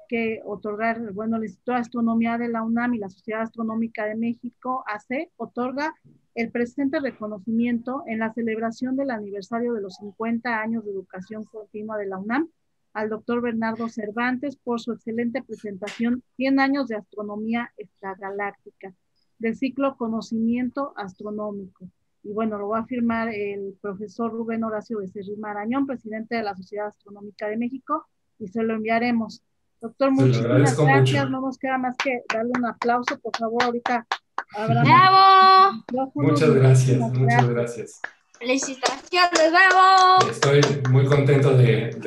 que otorgar, bueno, el Instituto de Astronomía de la UNAM y la Sociedad Astronómica de México, AC, otorga el presente reconocimiento en la celebración del aniversario de los 50 años de educación continua de la UNAM al doctor Bernardo Cervantes por su excelente presentación 100 años de astronomía extragaláctica del ciclo Conocimiento Astronómico. Y bueno, lo va a firmar el profesor Rubén Horacio Becerril Marañón, presidente de la Sociedad Astronómica de México, y se lo enviaremos. Doctor, muchísimas gracias. Mucho. No nos queda más que darle un aplauso, por favor, ahorita. ¡Bravo! Muchas gracias. Felicitaciones, bravo. Estoy muy contento de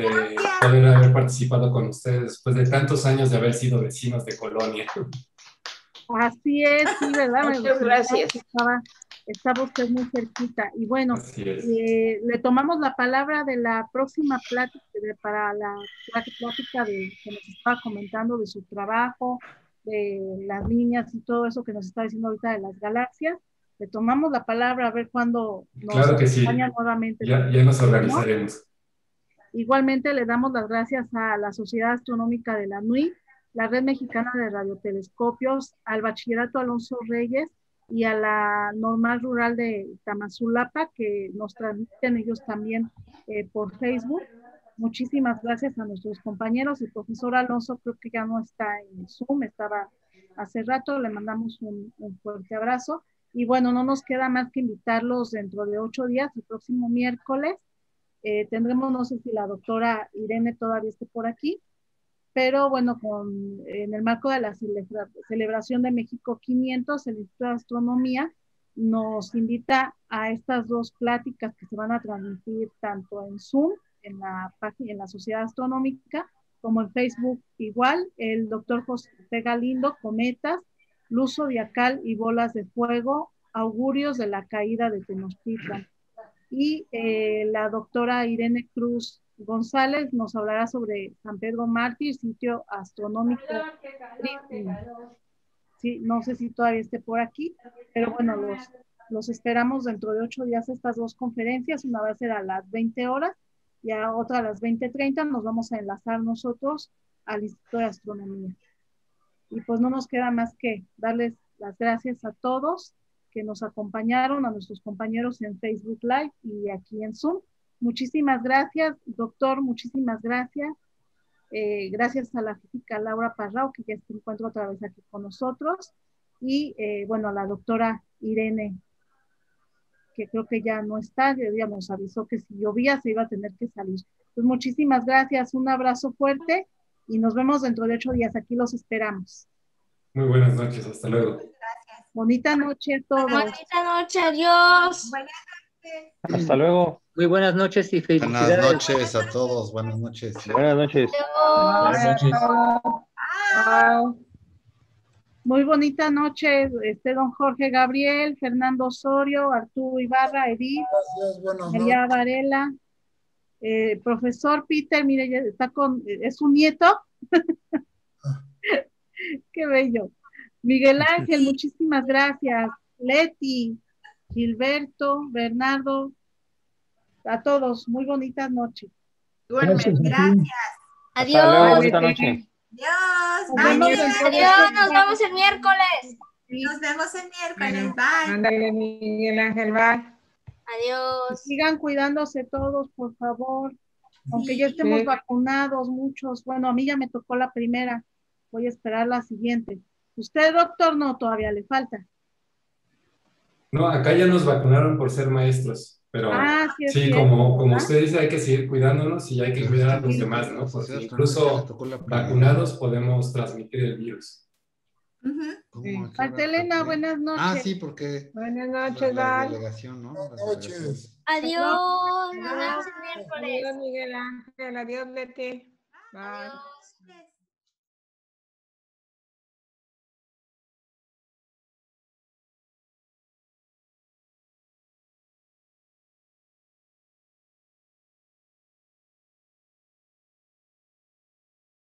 poder haber participado con ustedes después de tantos años de haber sido vecinos de colonia. Así es, sí, ¿verdad? Muchas gracias. Estaba usted muy cerquita. Y bueno, le tomamos la palabra de la próxima plática, para la plática que nos estaba comentando de su trabajo, de las líneas y todo eso que nos está diciendo ahorita de las galaxias. Le tomamos la palabra a ver cuándo nos acompaña nuevamente. Ya nos organizaremos. Igualmente le damos las gracias a la Sociedad Astronómica de la NUI, la Red Mexicana de Radiotelescopios, al Bachillerato Alonso Reyes y a la Normal Rural de Tamazulapa, que nos transmiten ellos también por Facebook. Muchísimas gracias a nuestros compañeros. El profesor Alonso creo que ya no está en Zoom, estaba hace rato, le mandamos un fuerte abrazo. Y bueno, no nos queda más que invitarlos dentro de 8 días, el próximo miércoles. Tendremos, no sé si la doctora Irene todavía esté por aquí, pero bueno, en el marco de la celebración de México 500, el Instituto de Astronomía nos invita a estas 2 pláticas que se van a transmitir tanto en Zoom, en la página, en la Sociedad Astronómica, como en Facebook igual. El doctor José Galindo, cometas, luz zodiacal y bolas de fuego, augurios de la caída de Tenochtitlan. Y la doctora Irene Cruz González nos hablará sobre San Pedro Mártir, sitio astronómico. Sí, no sé si todavía esté por aquí, pero bueno, los esperamos dentro de 8 días estas 2 conferencias. Una va a ser a las 20 horas y a otra a las 20:30. Nos vamos a enlazar nosotros al Instituto de Astronomía. Y pues no nos queda más que darles las gracias a todos que nos acompañaron, a nuestros compañeros en Facebook Live y aquí en Zoom. Muchísimas gracias, doctor, muchísimas gracias. Gracias a la física Laura Parrao, que ya se encuentra otra vez aquí con nosotros. Y bueno, a la doctora Irene, que creo que ya no está, ya nos avisó que si llovía se iba a tener que salir. Pues muchísimas gracias, un abrazo fuerte y nos vemos dentro de 8 días. Aquí los esperamos. Muy buenas noches, hasta luego. Bonita noche a todos. Bonita noche, adiós. Hasta luego. Muy buenas noches y felicidades. Buenas noches a todos, buenas noches. Buenas noches. Adiós. Buenas noches. Muy bonita noche, don Jorge Gabriel, Fernando Osorio, Arturo Ibarra, Edith, Gracias, buenas María noches. Varela, Profesor Peter, mire, ya está es su nieto. Qué bello. Miguel Ángel, muchísimas gracias. Leti, Gilberto, Bernardo, a todos, muy bonitas noches. Gracias. Adiós. Hasta luego, bonita noche. Adiós, nos vemos el miércoles. Nos vemos el miércoles, bye. Ándale, Miguel Ángel, bye. Adiós. Sigan cuidándose todos, por favor. Aunque ya estemos vacunados muchos. Bueno, a mí ya me tocó la primera. Voy a esperar la siguiente. ¿Usted, doctor, no? Todavía le falta. No, acá ya nos vacunaron por ser maestros. Pero sí, como usted dice, hay que seguir cuidándonos y hay que cuidar a los demás, ¿no? Porque incluso vacunados podemos transmitir el virus. Falta Elena, buenas noches. Sí, porque buenas noches, la delegación, ¿no? Buenas noches. Adiós. Nos vemos el miércoles. Adiós, Miguel Ángel. Adiós, Leti. Bye. Adiós.